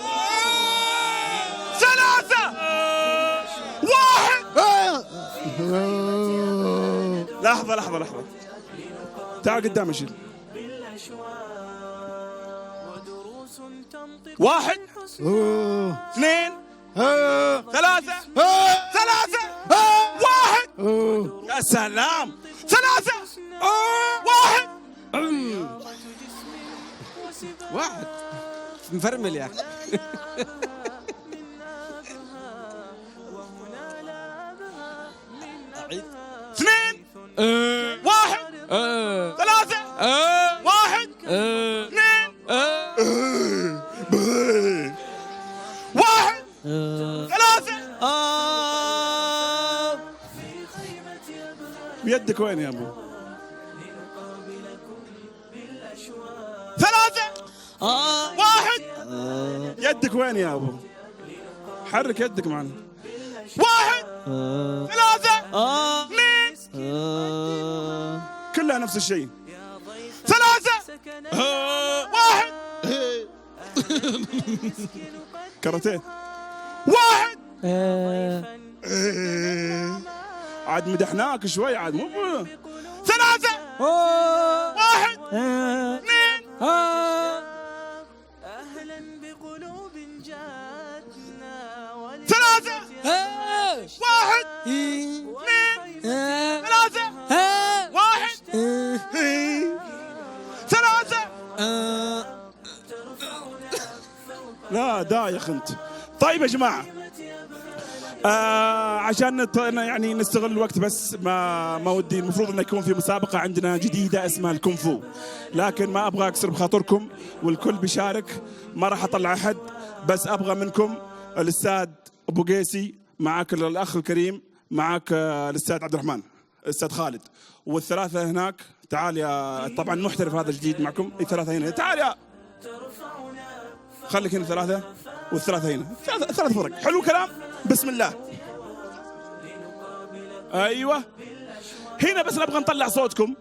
1 لحظة تعال قدام أشيل. 1 2 3 1 يا سلام. 3 1 مفرمل يا أخي. 2 1 3 1 2 1 3 يدك وين يا ابو؟ 3 1 يدك وين يا ابو؟ حرك يدك معنا. 1 3 2 كلها نفس الشيء. 3 1 كرتين. 1 عاد مدحناك شوي عاد مو 3 1 2 أهلا بقلوب جاتنا 3 1 2 3 1 3 لا دايخ انت. طيب يا جماعة، عشان يعني نستغل الوقت، بس ما ودي، المفروض انه يكون في مسابقة عندنا جديدة اسمها الكونفو، لكن ما ابغى اكسر بخاطركم والكل بيشارك، ما راح اطلع احد، بس ابغى منكم الاستاذ ابو قيسي، معك الاخ الكريم، معك الاستاذ عبد الرحمن، الاستاذ خالد، والثلاثة هناك. تعال يا طبعا محترف هذا الجديد معكم. الثلاثة هنا، تعال يا خليك هنا 3 والثلاثة هنا، 3 فرق. حلو كلام. بسم الله. ايوه هنا بس نبغى نطلع صوتكم.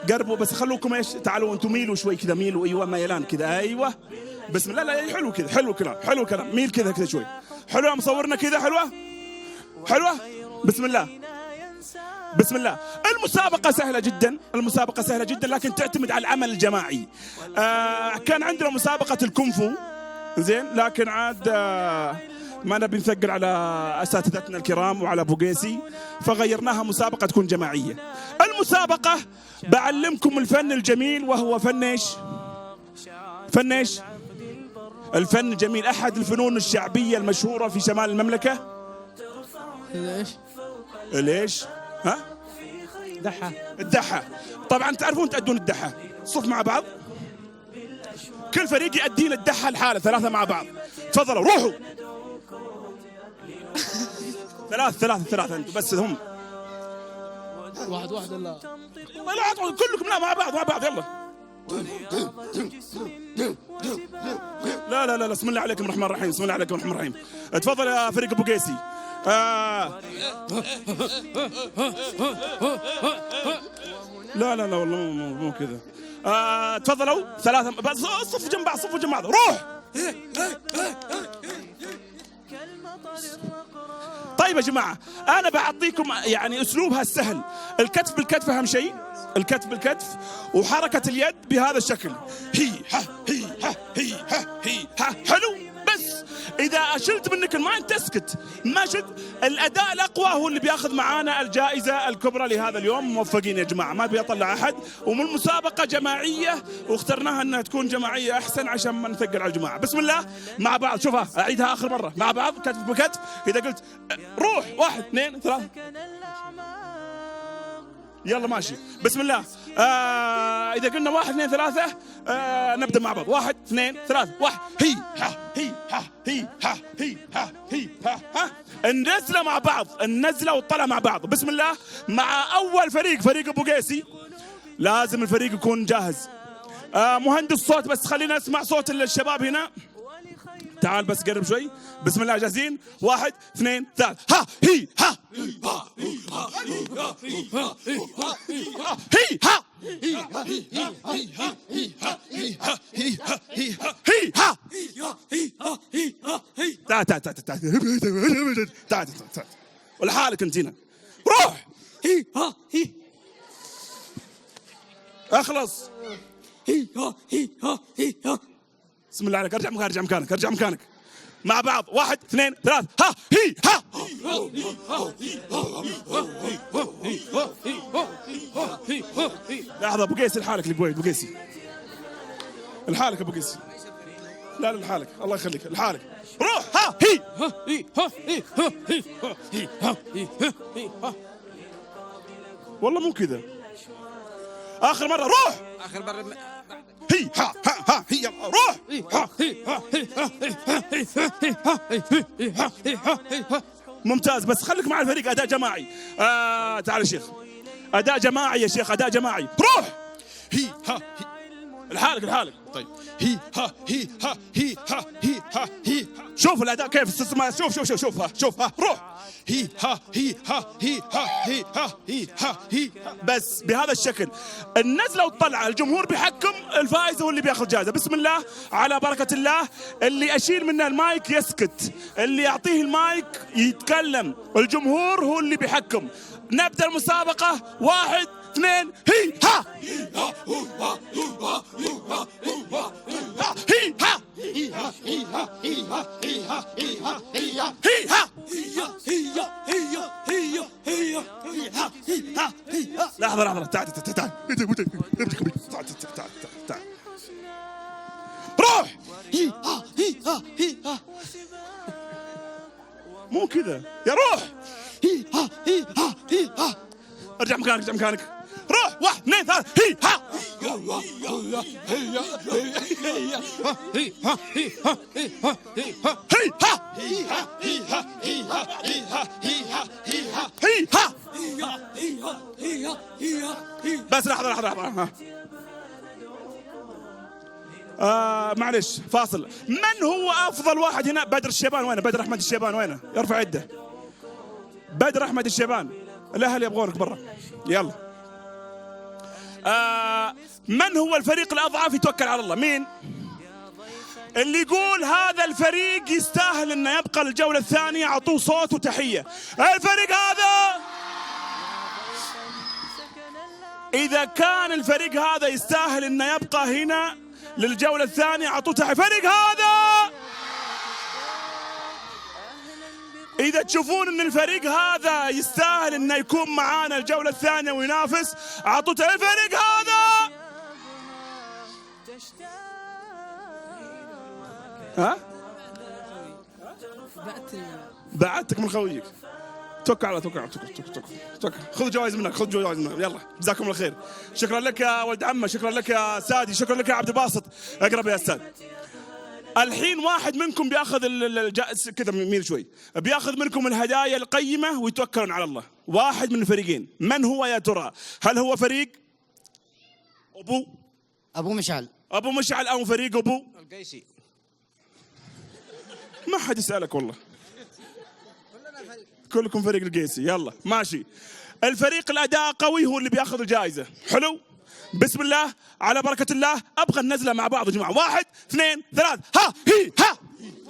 قربوا بس، خلوكم ايش، تعالوا انتم ميلوا شوي كذا، ميلوا. ايوه ميلان كذا. ايوه بسم الله. لا حلو كذا، حلو كلام. ميل كذا شوي. حلوه مصورنا كذا. حلوه. بسم الله. المسابقة سهلة جدا، لكن تعتمد على العمل الجماعي. كان عندنا مسابقة الكونفو زين، لكن عاد ما نبي نثقل على أساتذتنا الكرام وعلى أبو قيسي، فغيرناها مسابقة تكون جماعية. المسابقة بعلمكم الفن الجميل، وهو فن ايش؟ الفن الجميل، أحد الفنون الشعبية المشهورة في شمال المملكة. ليش؟ ها؟ دحة. الدحة. طبعا تعرفون تأدون الدحة، صف مع بعض، كل فريق يأدين الدحة الحالة 3 مع بعض. تفضلوا روحوا. 3 انتم بس هم. واحد لا لا كلكم لا مع بعض يلا. لا بسم الله عليكم الرحمن الرحيم، بسم الله عليكم الرحمن الرحيم. تفضل يا فريق ابو قيسي. لا والله مو كذا. تفضلوا 3 بس، صفوا جنب بعض روح. طيب يا جماعة أنا بعطيكم يعني أسلوبها السهل. الكتف بالكتف أهم شيء، الكتف بالكتف، وحركة اليد بهذا الشكل، هي ها حلو. بس إذا شلت منك الماء تسكت، ما شلت. الأداء الأقوى هو اللي بياخذ معانا الجائزة الكبرى لهذا اليوم. موفقين يا جماعة، ما بيطلع أحد، ومن مسابقة جماعية واخترناها أنها تكون جماعية أحسن عشان ما نثقل على الجماعة. بسم الله مع بعض، شوفها أعيدها آخر مرة مع بعض، كتف بكتف. إذا قلت روح 1 2 3 يلا ماشي. بسم الله. إذا قلنا 1 2 3 نبدأ مع بعض. 1 2 3 1 هي ها. النزلة مع بعض، النزلة والطلع مع بعض. بسم الله. مع أول فريق أبو قيسي، لازم الفريق يكون جاهز. مهندس صوت بس خلينا نسمع صوت الشباب هنا. تعال بس قرب شوي. بسم الله جاهزين؟ 1 2 3 ها هي ها تعال ولحالك انت هنا. روح اخلص. بسم الله عليك. ارجع مكانك مع بعض. 1 2 3 ها هي ها. لحظة ابو قيس لحالك، ابو قيسي لحالك، ابو قيسي لا لحالك، الله يخليك لحالك. روح ها هي والله مو كذا. اخر مرة روح. اخر مرة هي ها هي روح. ممتاز. بس خليك مع الفريق. اداء جماعي. تعال يا شيخ، اداء جماعي يا شيخ، اداء جماعي. روح هي ها لحالك. طيب هي ها شوف الاداء كيف استثمار. شوف ها روح هي بس بهذا الشكل. النزله والطلعه الجمهور بيحكم، الفائز هو اللي بياخذ جائزه. بسم الله على بركه الله. اللي اشيل منه المايك يسكت، اللي يعطيه المايك يتكلم، الجمهور هو اللي بيحكم. نبدا المسابقه. 1 2 هي ها لحظة تعال روح. مو كذا يا روح. ارجع مكانك. روح 1 2 3 هي ها بس لحظة. معلش فاصل. من هو أفضل واحد هنا؟ بدر الشيبان وينه؟ بدر أحمد الشيبان وينه؟ يرفع يده. بدر أحمد الشيبان. الأهل يبغونك برا. يلا. من هو الفريق الأضعف يتوكل على الله؟ مين؟ اللي يقول هذا الفريق يستاهل انه يبقى الجولة الثانية اعطوه صوت وتحية. الفريق هذا، إذا كان الفريق هذا يستاهل انه يبقى هنا للجولة الثانية اعطوه تحية. الفريق هذا، إذا تشوفون ان الفريق هذا يستاهل انه يكون معانا الجولة الثانية وينافس اعطوه تحية. الفريق هذا ها؟ بعدتك من خويك. توكل على توكل. خذ جوائز منك، يلا جزاكم الله خير. شكرا لك يا ولد عمه، شكرا لك يا سادي، شكرا لك يا عبد الباسط. اقرب يا استاذ. الحين واحد منكم بياخذ الجائزة كذا ميل شوي، بياخذ منكم الهدايا القيمة ويتوكلون على الله. واحد من الفريقين، من هو يا ترى؟ هل هو فريق أبو مشعل أو فريق أبو القيسي؟ ما حد يسألك والله، كلكم فريق القيسي. يلا ماشي. الفريق الأداء قوي هو اللي بياخذ الجائزة. حلو، بسم الله على بركة الله. أبغى ننزلها مع بعض يا جماعة. 1 2 3 ها هي ها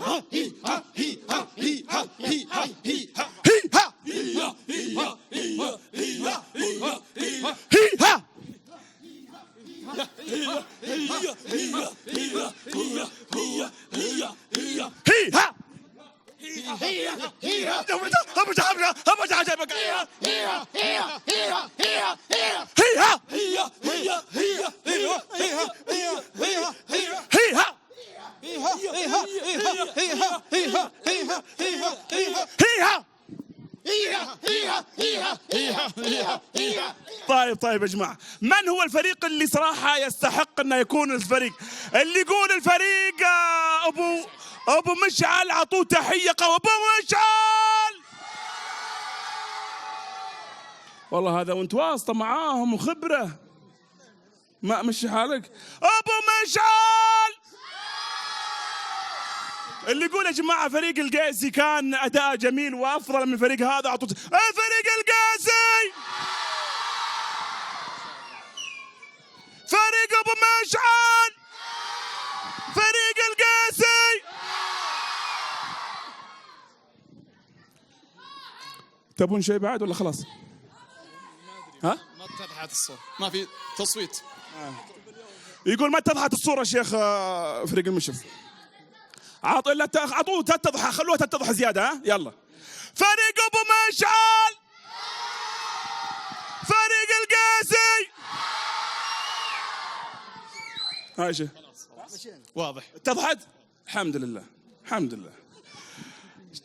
هي ها هي ها هي ها هي ها هي ها هي ها هي ها هي ها هي ها هي ها طيب يا جماعة، من هو الفريق اللي صراحة يستحق أنه يكون الفريق اللي يقول الفريق أبو مشعل؟ عطوه تحية قوية. أبو مشعل والله هذا وانت واسطة معاهم وخبرة، ما مشي حالك. أبو مشعل اللي يقول يا جماعة فريق القيسي كان أداء جميل وأفضل من الفريق هذا، عطوه فريق القيسي، فريق أبو مشعل، فريق القيسي. تبون شيء بعد ولا خلاص؟ ها؟ ما اتضحت الصورة، ما في تصويت. يقول ما اتضحت الصورة شيخ فريق المشرف. عطوه تتضح، خلوها تتضح زيادة. ها يلا. فريق أبو مشعل، فريق القيسي. هاي شيء واضح. اتضحت؟ الحمد لله الحمد لله.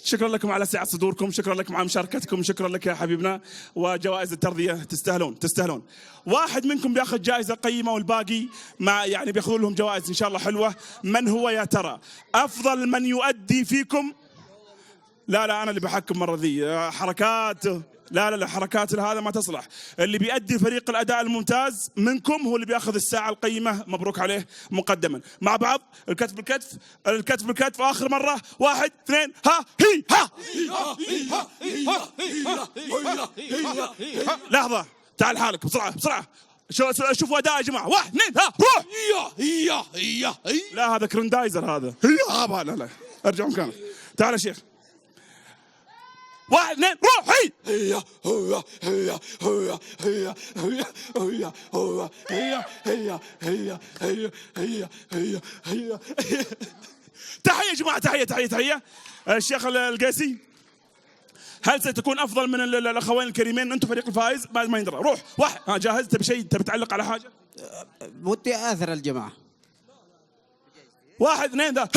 شكرا لكم على سعة صدوركم، شكرا لكم على مشاركتكم، شكرا لك يا حبيبنا. وجوائز الترضية تستاهلون. واحد منكم بياخذ جائزة قيمة والباقي ما يعني بياخذوا لهم جوائز إن شاء الله حلوة. من هو يا ترى أفضل من يؤدي فيكم؟ لا أنا اللي بحكم مرة ذي حركات. لا حركات هذا ما تصلح. اللي بيؤدي فريق الأداء الممتاز منكم هو اللي بياخذ الساعة القيمة. مبروك عليه مقدما. مع بعض الكتف بالكتف آخر مرة. 1 2 ها هي ها. لحظة، تعال حالك بسرعة. شوفوا أداء يا جماعة. 1 2 ها روح. لا هذا كرندايزر هذا. لا ارجع مكانك. تعال يا شيخ. 1 2 روح. تحية يا جماعة، تحية. الشيخ القيسي، هل ستكون أفضل من الأخوين الكريمين؟ أنتم فريق الفائز بعد ما يندرى. روح. 1 جاهز؟ تبي شيء؟ تبي تعلق على حاجة؟ ودي آثر الجماعة. 1 2 ذا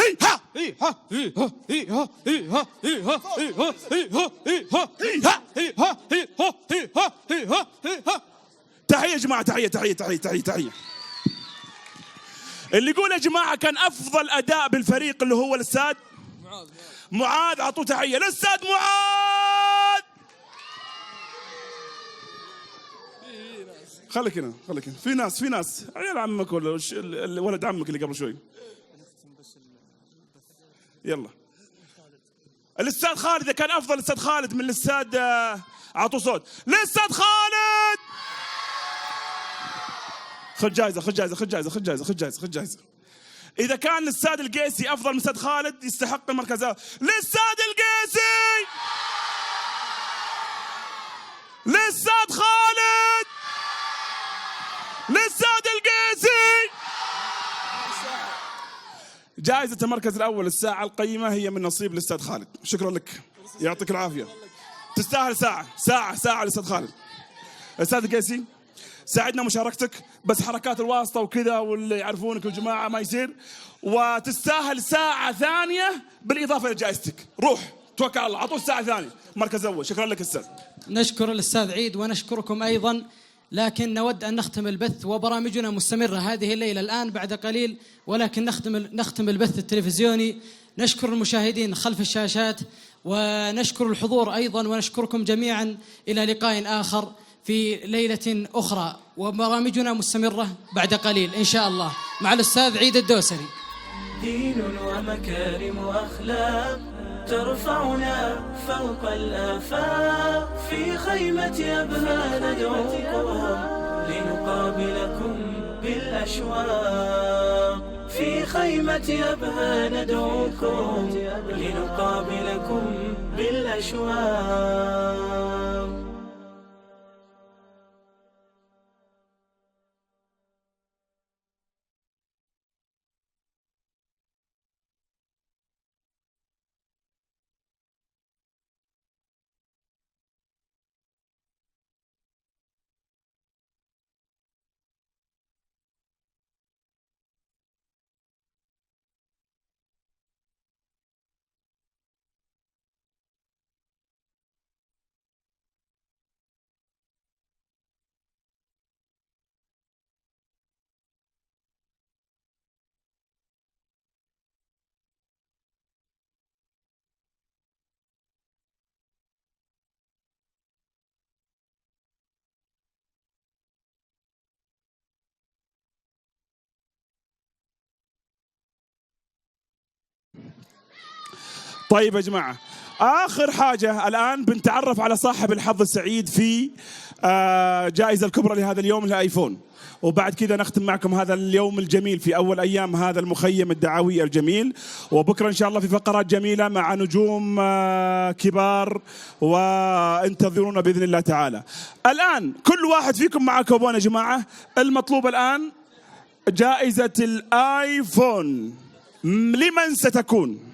هي ها. تحية يا جماعة، تحية. اللي يقول يا جماعة كان أفضل أداء بالفريق اللي هو الأستاذ معاذ. عطوه تحية للأستاذ معاذ. خليك هنا. في ناس عيال عمك ولا ولد عمك اللي قبل شوي. يلا الأستاذ خالد، إذا كان أفضل الأستاذ خالد من الأستاذ عطوه صوت للأستاذ خالد. خذ جائزة. إذا كان الأستاذ القيسي أفضل من الأستاذ خالد يستحق المركز للأستاذ القيسي، للأستاذ خالد، للأستاذ القيسي. جائزة المركز الأول الساعة القيمة هي من نصيب الأستاذ خالد. شكرا لك، يعطيك العافية. تستاهل ساعة للأستاذ خالد. الأستاذ القيسي ساعدنا مشاركتك، بس حركات الواسطة وكذا واللي يعرفونك الجماعة ما يصير. وتستاهل ساعة ثانية بالإضافة لجائزتك. روح توكل على الله. عطوه الساعة الثانية مركز أول. شكرا لك أستاذ. نشكر الأستاذ عيد ونشكركم أيضا، لكن نود أن نختم البث وبرامجنا مستمرة هذه الليلة الآن بعد قليل، ولكن نختم البث التلفزيوني. نشكر المشاهدين خلف الشاشات ونشكر الحضور أيضا، ونشكركم جميعا. إلى لقاء آخر في ليلة أخرى، وبرامجنا مستمرة بعد قليل إن شاء الله مع الأستاذ عيد الدوسري. دين ومكارم وأخلاق ترفعنا فوق الآفاق، في خيمة أبها ندعوكم لنقابلكم بالأشواق، في خيمة أبها ندعوكم لنقابلكم بالأشواق. طيب يا جماعة، آخر حاجة الآن بنتعرف على صاحب الحظ السعيد في جائزة الكبرى لهذا اليوم الآيفون، وبعد كذا نختم معكم هذا اليوم الجميل في أول أيام هذا المخيم الدعوي الجميل. وبكرة إن شاء الله في فقرات جميلة مع نجوم كبار، وانتظرونا بإذن الله تعالى. الآن كل واحد فيكم معه كوبون يا جماعة. المطلوب الآن جائزة الآيفون. لمن ستكون؟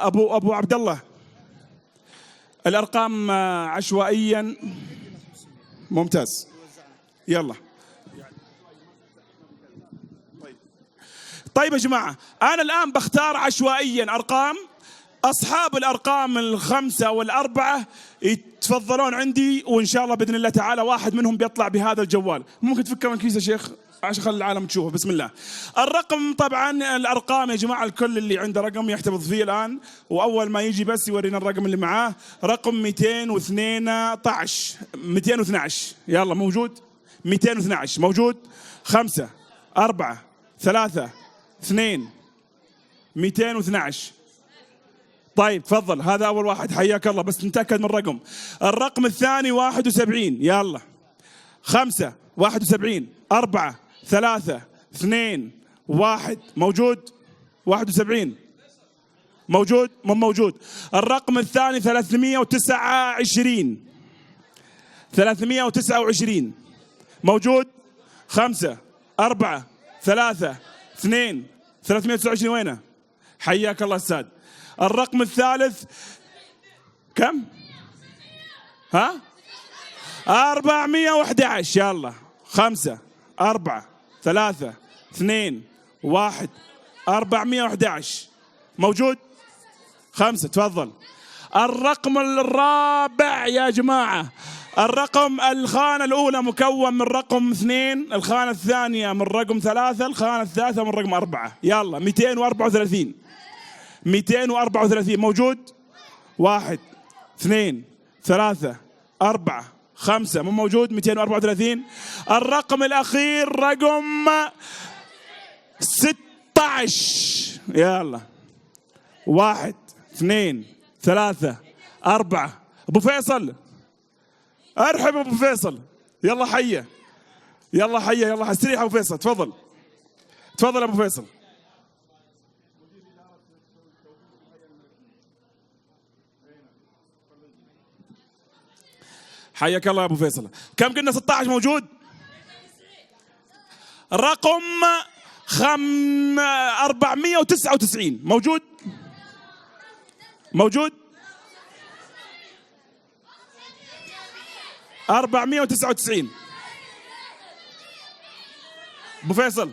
أبو عبد الله، الأرقام عشوائيا. ممتاز، يلا. طيب يا جماعة، أنا الآن بختار عشوائيا أرقام. أصحاب الأرقام الخمسة والأربعة يتفضلون عندي، وإن شاء الله بإذن الله تعالى واحد منهم بيطلع بهذا الجوال. ممكن تفكر من الكيس يا شيخ عشان خلي العالم تشوفه. بسم الله. الرقم طبعا الأرقام يا جماعة، الكل اللي عنده رقم يحتفظ فيه الآن، وأول ما يجي بس يورينا الرقم اللي معاه. رقم 212. 212 يلا موجود. 212 موجود. 5 4 3 2 212. طيب تفضل، هذا أول واحد، حياك الله، بس نتأكد من الرقم. الرقم الثاني 71. يلا 5 71 4 3 2 1 موجود. 71 موجود. مو موجود. الرقم الثاني 329. 329 موجود. 5 4 3 2 329 وينه؟ حياك الله أستاذ. الرقم الثالث كم؟ ها؟ 411. يلا 5 4 3 2 1 411 موجود. 5 تفضل. الرقم الرابع يا جماعة، الرقم الخانة الأولى مكون من رقم 2، الخانة الثانية من رقم 3، الخانة الثالثة من رقم 4. يلا 234. 234 موجود. 1 2 3 4 5 مو موجود. 234. الرقم الأخير رقم 16. يلا 1 2 3 4. أبو فيصل، أرحب أبو فيصل، يلا حية، يلا حية، يلا استريح أبو فيصل. تفضل تفضل أبو فيصل. حياك الله يا أبو فيصل. كم قلنا؟ 16 موجود. رقم 499 موجود. موجود. 499. أبو فيصل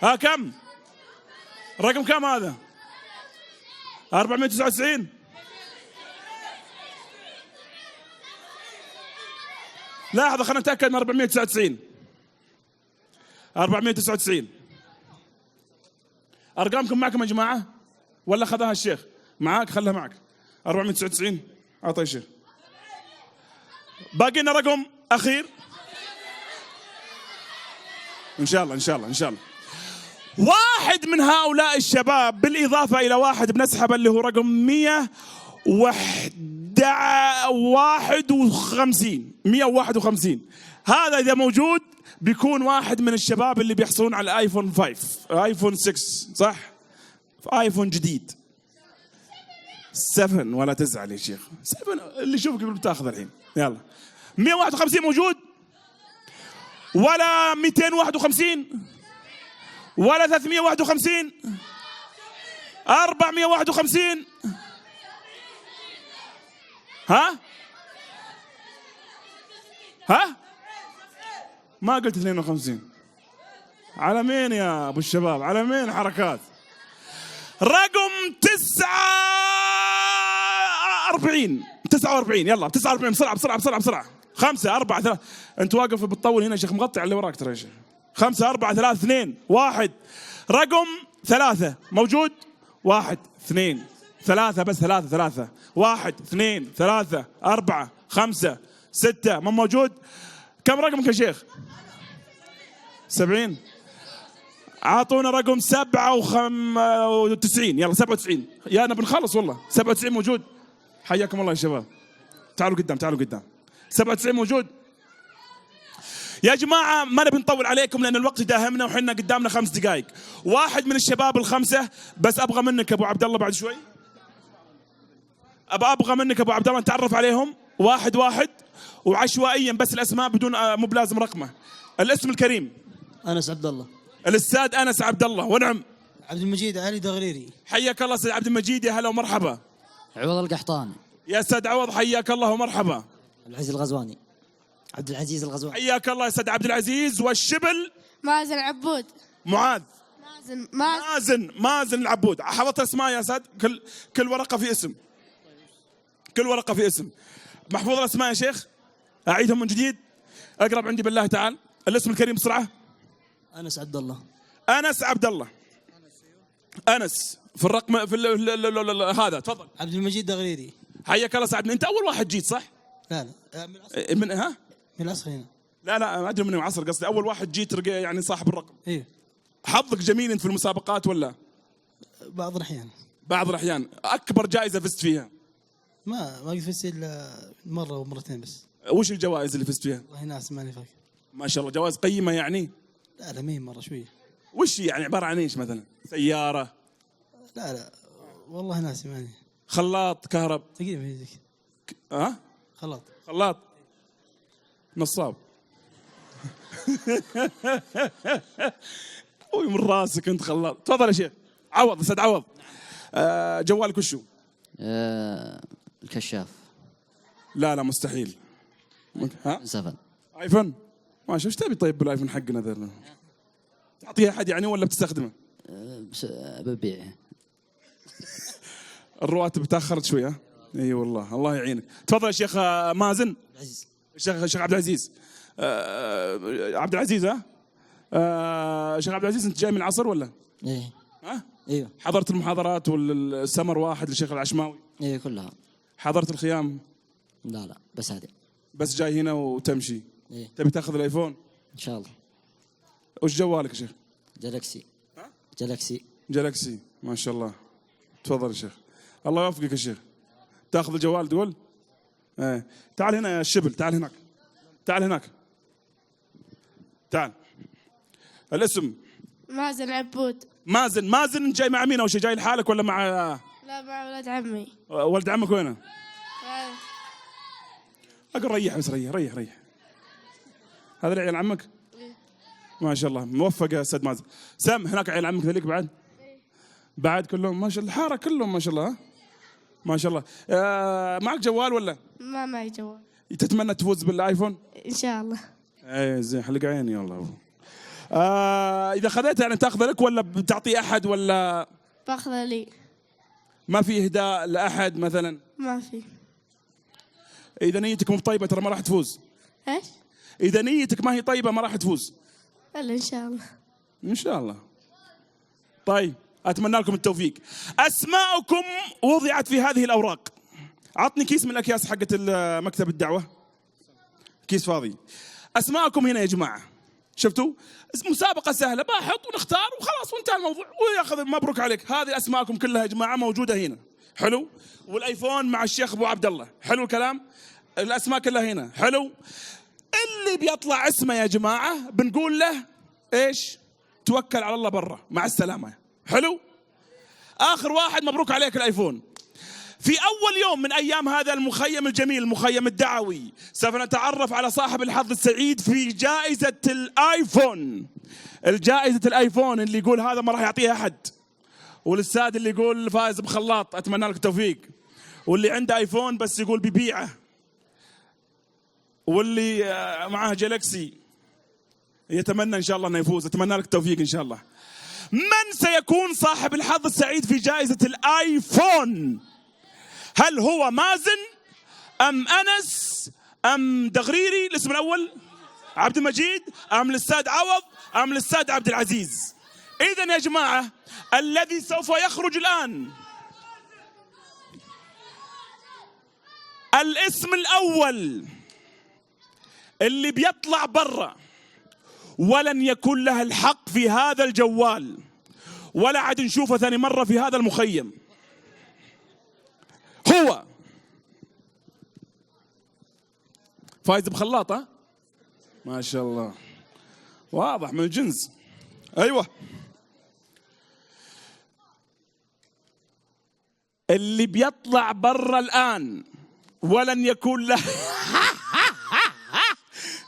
ها كم؟ رقم كم هذا؟ 499. لحظة خلينا نتأكد من 499. 499. أرقامكم معكم يا جماعة؟ ولا خذها الشيخ؟ معاك خلها معك. 499 أعطي الشيخ. باقي لنا رقم أخير. إن شاء الله إن شاء الله إن شاء الله. واحد من هؤلاء الشباب بالإضافة إلى واحد بنسحب اللي هو رقم 151. هذا إذا موجود بيكون واحد من الشباب اللي بيحصلون على آيفون 5 آيفون 6 صح؟ آيفون جديد 7 ولا تزعل يا شيخ 7 اللي يشوفك بتاخذ الحين. يلا 151 موجود ولا 251 ولا 351 451 ها ما قلت 52 على مين يا ابو الشباب على مين حركات رقم 49 يلا 49 بسرعة 5 4 3 انت واقف بتطول هنا يا شيخ مغطي على اللي وراك ترى يا شيخ 5 4 3 2 1 رقم 3 موجود 1 2 3 بس 3 1 2 3 4 5 6 ما موجود. كم رقمك يا شيخ؟ 70. اعطونا رقم 97 يلا 97 يا انا بنخلص والله 97 موجود. حياكم الله يا شباب تعالوا قدام 97 موجود. يا جماعة ما نبي نطول عليكم لأن الوقت داهمنا وحنا قدامنا 5 دقائق. واحد من الشباب الخمسة بس أبغى منك أبو عبد الله بعد شوي أبغى منك أبو عبد الله نتعرف عليهم واحد وعشوائيا بس الأسماء بدون مو بلازم رقمه. الاسم الكريم أنس عبد الله. الأستاذ أنس عبد الله. ونعم عبد المجيد علي دغريري. حياك الله أستاذ عبد المجيد يا هلا ومرحبا. عوض القحطاني. يا أستاذ عوض حياك الله ومرحبا. عبد العزيز الغزواني. عبد العزيز الغزواني. حياك الله يا أستاذ عبد العزيز. والشبل مازن عبود. معاذ. مازن العبود. حفظت اسماء يا أستاذ كل ورقة في اسم. محفوظ الاسماء يا شيخ؟ اعيدهم من جديد. اقرب عندي بالله تعال. الاسم الكريم بسرعه. انس عبد الله. انس في الرقم في هذا تفضل. عبد المجيد دغريري. حياك الله سعدنا. انت اول واحد جيت صح؟ لا من العصر هنا. لا ما ادري من العصر قصدي اول واحد جيت يعني صاحب الرقم. ايوه. حظك جميل انت في المسابقات ولا؟ بعض الاحيان. اكبر جائزه فزت فيها؟ ما قد فزت الا مره ومرتين بس. وش الجوائز اللي فزت فيها؟ والله ناس ماني فاكر. ما شاء الله جوائز قيمه يعني؟ لا مين مره شويه. وش يعني عباره عن ايش مثلا؟ سياره؟ لا والله ناسي ماني. خلاط كهرب؟ تقريبا هي ذيك. خلاط نصاب. من راسك انت خلاط. تفضل يا شيخ. عوض استاذ عوض. جوالك وشو؟ الكشاف. لا مستحيل. 7. ايفون؟ ماشي. وش تبي طيب بالايفون حقنا ذا؟ تعطيه احد يعني ولا بتستخدمه؟ ببيعه. الرواتب تاخرت شوي ها؟ اي والله الله يعينك. تفضل يا شيخ مازن. شيخ عبد العزيز. عبد العزيز شيخ عبد العزيز انت جاي من العصر ولا؟ ايه. ايوه. حضرت المحاضرات والسمر واحد للشيخ العشماوي؟ ايه كلها. حضرت الخيام؟ لا بس هذه. بس جاي هنا وتمشي؟ ايه. تبي تاخذ الايفون؟ ان شاء الله. وش جوالك يا شيخ؟ جالاكسي ما شاء الله. تفضل يا شيخ. الله يوفقك يا شيخ. تاخذ الجوال تقول؟ ايه. تعال هنا يا الشبل. تعال هناك. تعال. الاسم؟ مازن عبود. مازن جاي مع مين اول شيء؟ جاي لحالك ولا مع؟ لا مع ولد عمي. ولد عمك وينه؟ اقول ريح بس ريح. هذا عيال عمك؟ ما شاء الله موفق يا استاذ مازن. سام هناك عيال عمك ذلك بعد؟ بعد كلهم ما شاء الله. الحاره كلهم ما شاء الله. ما شاء الله. معك جوال ولا؟ ما معي جوال. تتمنى تفوز بالايفون؟ ان شاء الله. ايه زين حلق عيني والله. إذا خذيتها يعني تأخذ لك ولا بتعطي أحد ولا باخذه لي. ما في إهداء لأحد مثلا؟ ما في. إذا نيتك مو طيبة ترى ما راح تفوز. ايش؟ إذا نيتك ما هي طيبة ما راح تفوز. يلا ان شاء الله. إن شاء الله. طيب أتمنى لكم التوفيق. أسماءكم وضعت في هذه الأوراق. عطني كيس من الأكياس حقة مكتب الدعوة. كيس فاضي. أسماءكم هنا يا جماعة. شفتوا؟ مسابقة سهلة، بحط ونختار وخلاص وانتهى الموضوع وياخذ. مبروك عليك. هذه أسماءكم كلها يا جماعة موجودة هنا. حلو؟ والآيفون مع الشيخ أبو عبد الله. حلو الكلام؟ الأسماء كلها هنا. حلو؟ اللي بيطلع اسمه يا جماعة بنقول له إيش؟ توكل على الله برا، مع السلامة. حلو؟ آخر واحد مبروك عليك الآيفون. في أول يوم من أيام هذا المخيم الجميل، المخيم الدعوي، سوف نتعرف على صاحب الحظ السعيد في جائزة الآيفون. الجائزة الآيفون اللي يقول هذا ما راح يعطيها أحد، والأستاذ اللي يقول فايز بخلاط أتمنى لك التوفيق، واللي عنده آيفون بس يقول ببيعه، واللي معاه جالكسي يتمنى إن شاء الله أنه يفوز. أتمنى لك التوفيق إن شاء الله. من سيكون صاحب الحظ السعيد في جائزة الآيفون؟ هل هو مازن أم أنس أم دغريري الاسم الأول عبد المجيد أم الأستاذ عوض أم الأستاذ عبد العزيز؟ إذن يا جماعة الذي سوف يخرج الآن الاسم الأول اللي بيطلع برا ولن يكون له الحق في هذا الجوال ولا عاد نشوفه ثاني مرة في هذا المخيم، هو فايز بخلاطة. ما شاء الله واضح من الجنس. أيوة اللي بيطلع برا الآن ولن يكون له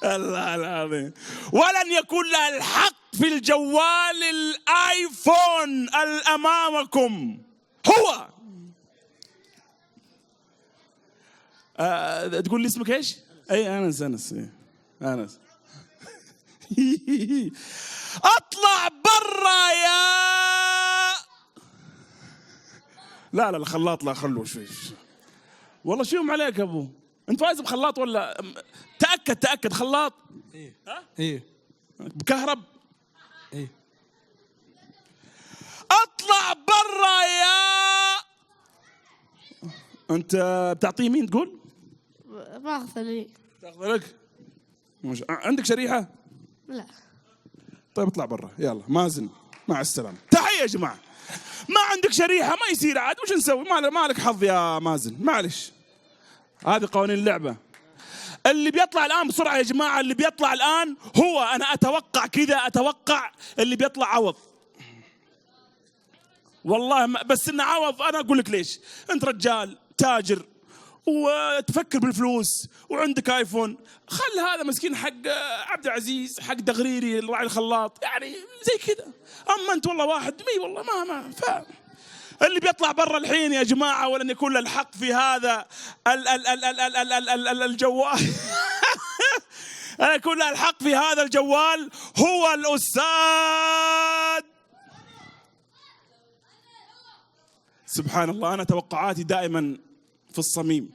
الله العظيم ولن يكون له الحق في الجوال الآيفون الأمامكم هو تقول لي اسمك ايش؟ اي انس. انس اطلع برا يا لا الخلاط لا خلوه شوي والله شيهم عليك يا ابو. انت فايز بخلاط ولا تاكد خلاط؟ ايه ها ايه بكهرب. ايه اطلع برا يا انت بتعطيه مين تقول؟ باخذ لي. تاخذ لك؟ مش عندك شريحة؟ لا. طيب اطلع برا يلا مازن مع السلامة. تحية يا جماعة. ما عندك شريحة ما يصير عاد وش نسوي؟ ما لك حظ يا مازن معلش، هذه قوانين اللعبة. اللي بيطلع الآن بسرعة يا جماعة، اللي بيطلع الآن هو أنا أتوقع كذا اللي بيطلع عوض والله بس إنه عوض. أنا أقول لك ليش، أنت رجال تاجر وتفكر بالفلوس وعندك آيفون، خل هذا مسكين حق عبد العزيز حق دغريري الراعي الخلاط يعني زي كذا. أما أنت والله واحد والله ما فاهم. اللي بيطلع برا الحين يا جماعة ولن يكون له الحق في هذا الجوال يكون له الحق في هذا الجوال هو الأستاذ. سبحان الله أنا توقعاتي دائما في الصميم.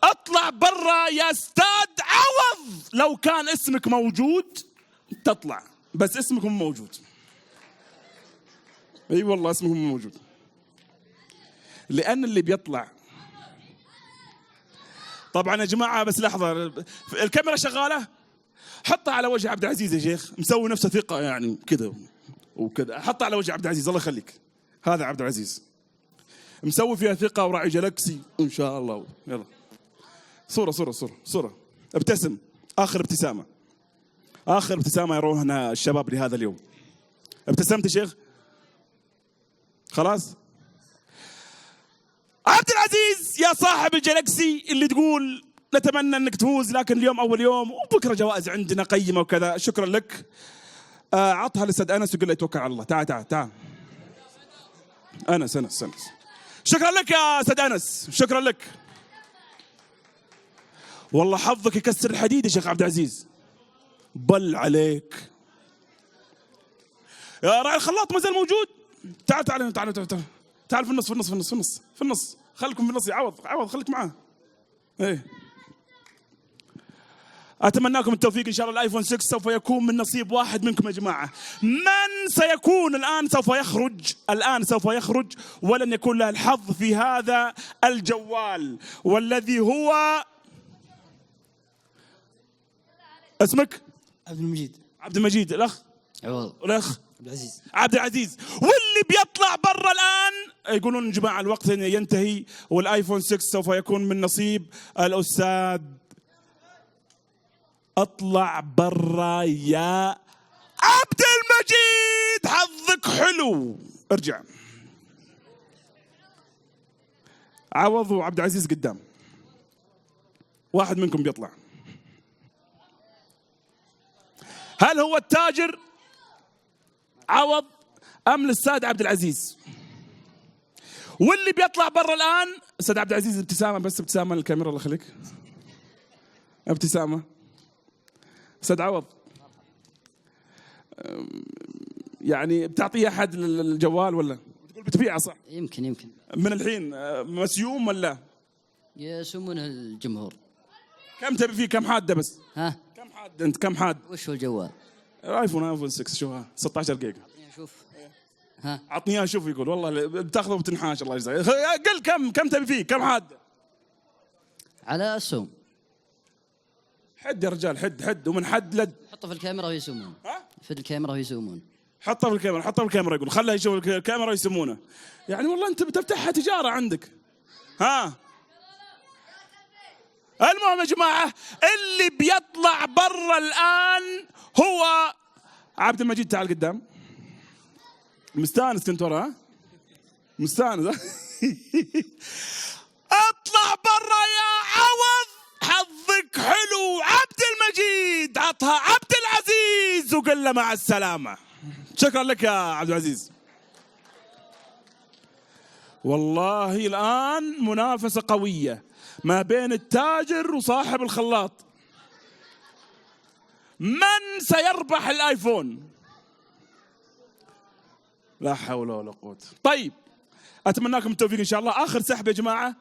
اطلع برا يا استاذ عوض. لو كان اسمك موجود تطلع بس اسمك مو موجود. اي والله اسمك مو موجود لان اللي بيطلع طبعا يا جماعه. بس لحظه الكاميرا شغاله، حطها على وجه عبد العزيز يا شيخ، مسوي نفسه ثقه يعني كذا وكذا. حطها على وجه عبد العزيز الله يخليك. هذا عبد العزيز مسوي فيها ثقة وراعي جالكسي إن شاء الله. يلا صورة ابتسم. آخر ابتسامة يروحنا الشباب لهذا اليوم. ابتسمت يا شيخ خلاص. عبد العزيز يا صاحب الجالكسي اللي تقول نتمنى أنك تفوز لكن اليوم أول يوم وبكرة جوائز عندنا قيمة وكذا. شكرا لك. عطها لأستاذ أنس وقل له يتوكل على الله. تعال أنس. شكرا لك يا أستاذ أنس، شكرا لك. والله حظك يكسر الحديد يا شيخ عبد العزيز بل عليك. يا راعي الخلاط ما زال موجود. تعال في النص. خليكم في النص يا عوض خليك معاه. ايه اتمناكم التوفيق ان شاء الله. الايفون 6 سوف يكون من نصيب واحد منكم يا جماعه. من سيكون الان سوف يخرج ولن يكون له الحظ في هذا الجوال، والذي هو اسمك؟ عبد المجيد. الاخ عوض. والاخ عبد العزيز. واللي بيطلع برا الان يقولون يا جماعه الوقت ينتهي، والايفون 6 سوف يكون من نصيب الاستاذ. اطلع برا يا عبد المجيد، حظك حلو. ارجع. عوض وعبد العزيز قدام، واحد منكم بيطلع. هل هو التاجر عوض ام الاستاذ عبد العزيز؟ واللي بيطلع برا الان استاذ عبد العزيز. ابتسامه بس، ابتسامه للكاميرا الله يخليك. ابتسامه. استاذ عوض يعني بتعطيه احد الجوال ولا تقول بتبيعه؟ صح يمكن من الحين مسيوم ولا يسمونه الجمهور. كم تبي فيه؟ كم حاده بس؟ ها كم حاد انت؟ كم حاد؟ وش هو الجوال؟ ايفون 6. شوفها 16 جيجا. شوف ها عطني اياه. شوف يقول والله بتاخذه وبتنحاش. الله يجزاك. قل كم تبي فيه؟ كم حاده؟ على السوم. حد يا رجال، حد ومن حد لد. حطه في الكاميرا ويسمون. ها في الكاميرا ويسمون. حطه في الكاميرا يقول خلها يشوف الكاميرا يسمونه. يعني والله انت بتفتحها تجاره عندك. ها المهم يا جماعه اللي بيطلع برا الان هو عبد المجيد. تعال قدام. مستانس كنت ورا؟ مستانس. اطلع برا يا عوض، حظك حلو. عبد المجيد عطها عبد العزيز وقال له مع السلامه. شكرا لك يا عبد العزيز. والله الان منافسه قويه ما بين التاجر وصاحب الخلاط. من سيربح الايفون؟ لا حول ولا قوة. طيب اتمناكم التوفيق ان شاء الله. اخر سحب يا جماعة.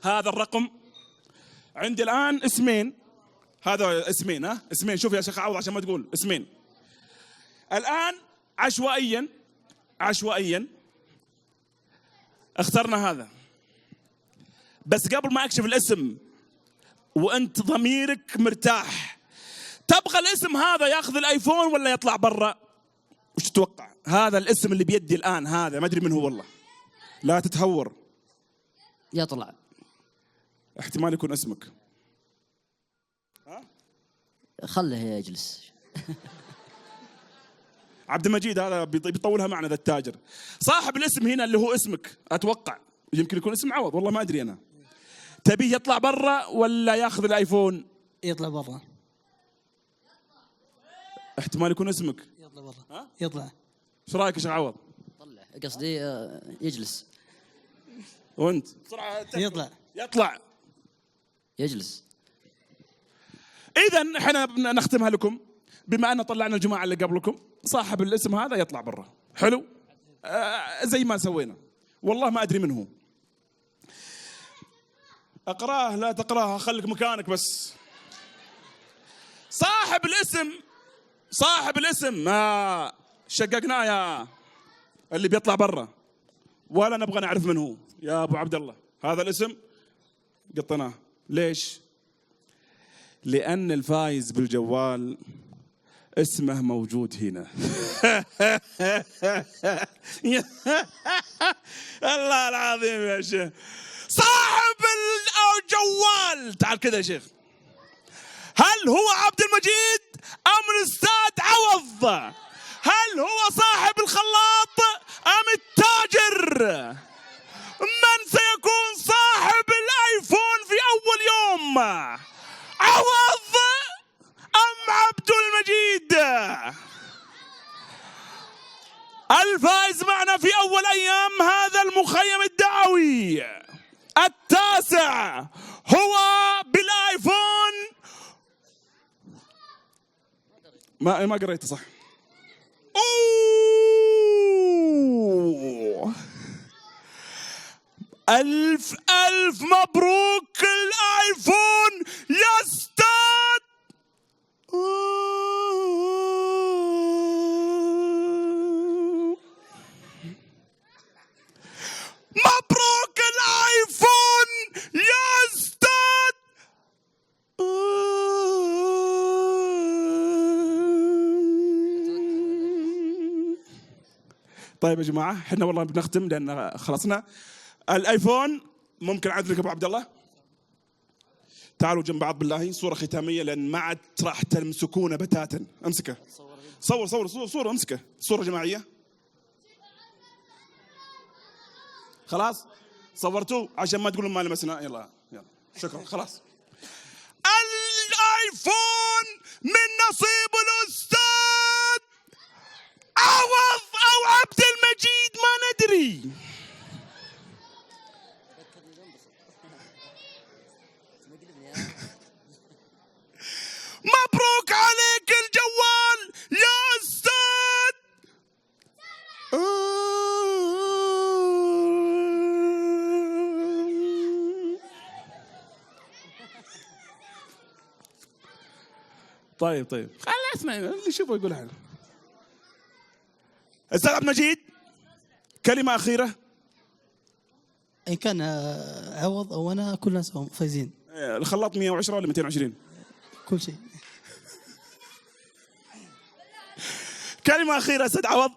هذا الرقم عندي الان اسمين. هذا اسمين. اسمين. شوف يا شيخ عوض عشان ما تقول اسمين. الان عشوائيا اخترنا هذا. بس قبل ما اكشف الاسم وانت ضميرك مرتاح، تبغى الاسم هذا ياخذ الايفون ولا يطلع برا؟ وش تتوقع؟ هذا الاسم اللي بيدي الان هذا ما ادري من هو والله. لا تتهور. يطلع. احتمال يكون اسمك. خله يجلس. عبد المجيد هذا بيطولها معنا ذا التاجر. صاحب الاسم هنا اللي هو اسمك اتوقع يمكن يكون اسم عوض، والله ما ادري انا. تبيه يطلع برا ولا ياخذ الايفون؟ يطلع برا. احتمال يكون اسمك. يطلع برا. يطلع. ايش رايك يا شيخ عوض؟ طلع قصدي يجلس. وانت بسرعه يطلع يجلس. اذا احنا نختمها لكم بما ان طلعنا الجماعه اللي قبلكم. صاحب الاسم هذا يطلع برا. حلو. زي ما سوينا. والله ما ادري من هو. اقراه لا تقراه، خليك مكانك بس. صاحب الاسم ما شققناه يا اللي بيطلع برا، ولا نبغى نعرف من هو يا ابو عبد الله. هذا الاسم قطناه. ليش؟ لان الفايز بالجوال اسمه موجود هنا. الله العظيم يا شيخ. صاحب الجوال تعال كذا يا شيخ. هل هو عبد المجيد ام الاستاذ عوض؟ هل هو صاحب الخلاط ام التاجر؟ من سيكون صاحب الايفون في اول يوم؟ عوض ام عبد المجيد؟ الفائز معنا في اول ايام هذا المخيم الدعوي التاسع هو بالايفون ما قريته صح. أوه. ألف مبروك الآيفون يا أستاذ. مبروك الآيفون يا أستاذ. طيب يا جماعة احنا والله بنختم لأن خلصنا. الآيفون ممكن أعد لك أبو عبد الله؟ تعالوا جنب بعض بالله، صورة ختامية لأن ما عاد راح تمسكونه بتاتا. امسكه. صورة امسكه. صورة جماعية. خلاص صورتوه عشان ما تقولوا ما لمسنا. يلا شكرا خلاص. الآيفون من نصيب الأستاذ عوض أو عبد المجيد ما ندري. مبروك عليك الجوال يا أستاذ. طيب خلاص اسمع اللي يشوفه يقول حاجه. أستاذ عبد المجيد كلمة أخيرة. إن كان عوض أو أنا كلنا سوا فايزين. الخلاط 110 ولا 220؟ كل شيء. كلمة أخيرة أستاذ عوض.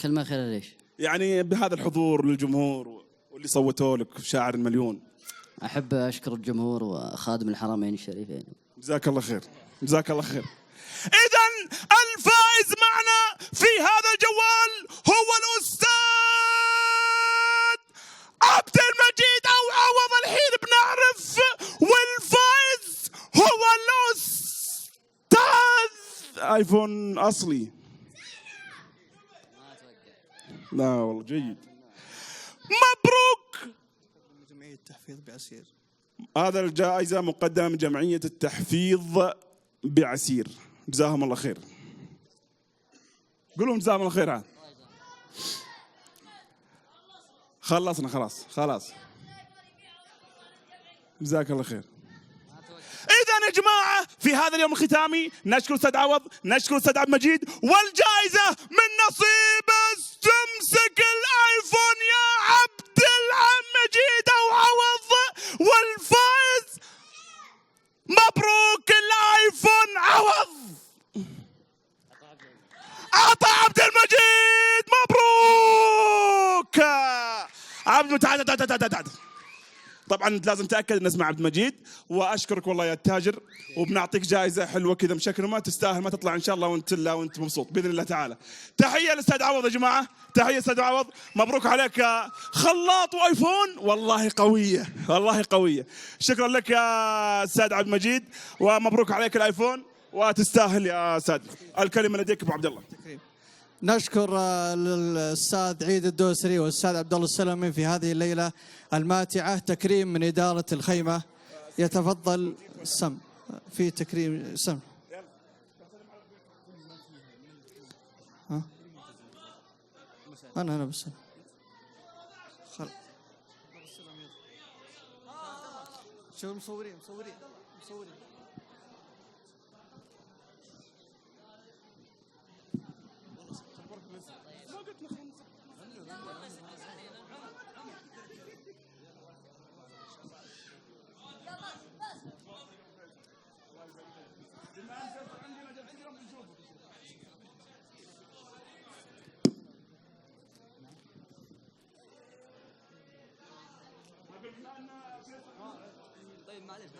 كلمة أخيرة ليش؟ يعني بهذا الحضور للجمهور واللي صوتوا لك شاعر المليون. أحب أشكر الجمهور وخادم الحرمين الشريفين. جزاك الله خير. جزاك الله خير. إذن الفائز معنا في هذا الجوال هو الأستاذ عبد المجيد أو عوض. الحين بنعرف. والفائز هو الأستاذ آيفون أصلي. لا والله جيد. مبروك. جمعية التحفيظ بعسير. هذا الجائزة مقدمة من جمعية التحفيظ بعسير. جزاهم الله خير. قولهم جزاهم الله خير. خلصنا خلاص. جزاك الله خير. إذا يا جماعة في هذا اليوم الختامي نشكر أستاذ عوض، نشكر أستاذ عبد المجيد، والجائزة من نصيب تمسك الآيفون يا عبد المجيد أو عوض. والفائز مبروك الآيفون عوض. عطى عبد المجيد. مبروك عبد. تعال. طبعا لازم تاكد ان اسمه عبد المجيد. واشكرك والله يا التاجر، وبنعطيك جائزه حلوه كذا مشكرمه تستاهل، ما تطلع ان شاء الله وانت مبسوط باذن الله تعالى. تحيه للاستاذ عوض يا جماعه، تحيه استاذ عوض. مبروك عليك يا خلاط وايفون، والله قويه. شكرا لك يا استاذ عبد المجيد، ومبروك عليك الايفون وتستاهل يا استاذ. الكلمه لديك ابو عبد الله. نشكر الأستاذ عيد الدوسري والأستاذ عبد الله السلمي في هذه الليلة الماتعة. تكريم من إدارة الخيمة. يتفضل السم في تكريم سم. أنا بس شو مصورين. طيب معلش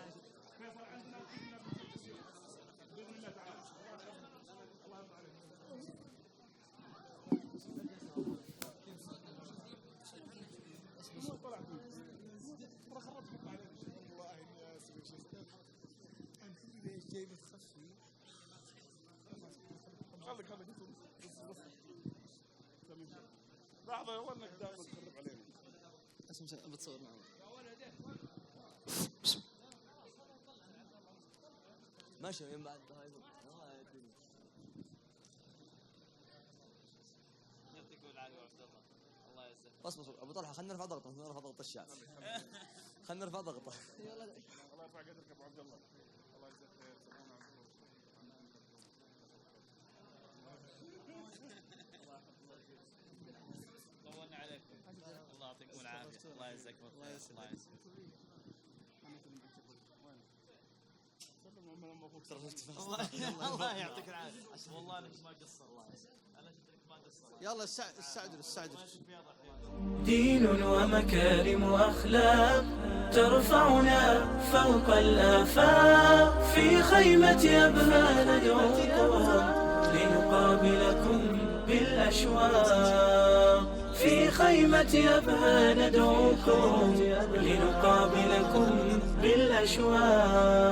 لحظة والله انك دائما تخرب علينا. بتصور معنا. ماشي من بعد بس ابو طلحه خلينا نرفع ضغطه، نرفع ضغط الشعب. خلينا نرفع ضغطه. الله يرفع قدرك ابو عبد الله. الله يجزاك خير. طولنا عليكم. الله يعطيكم العافيه. الله يجزاكم خير. الله يسلمك. الله يعطيك العافيه. والله انك ما قصر. الله ما قصر. يلا استعدوا. دين ومكارم أخلاق ترفعنا فوق الآفاق، في خيمة أبها ندعوكم لنقابلكم بالأشواق، في خيمة أبها ندعوكم لنقابلكم بالأشواق.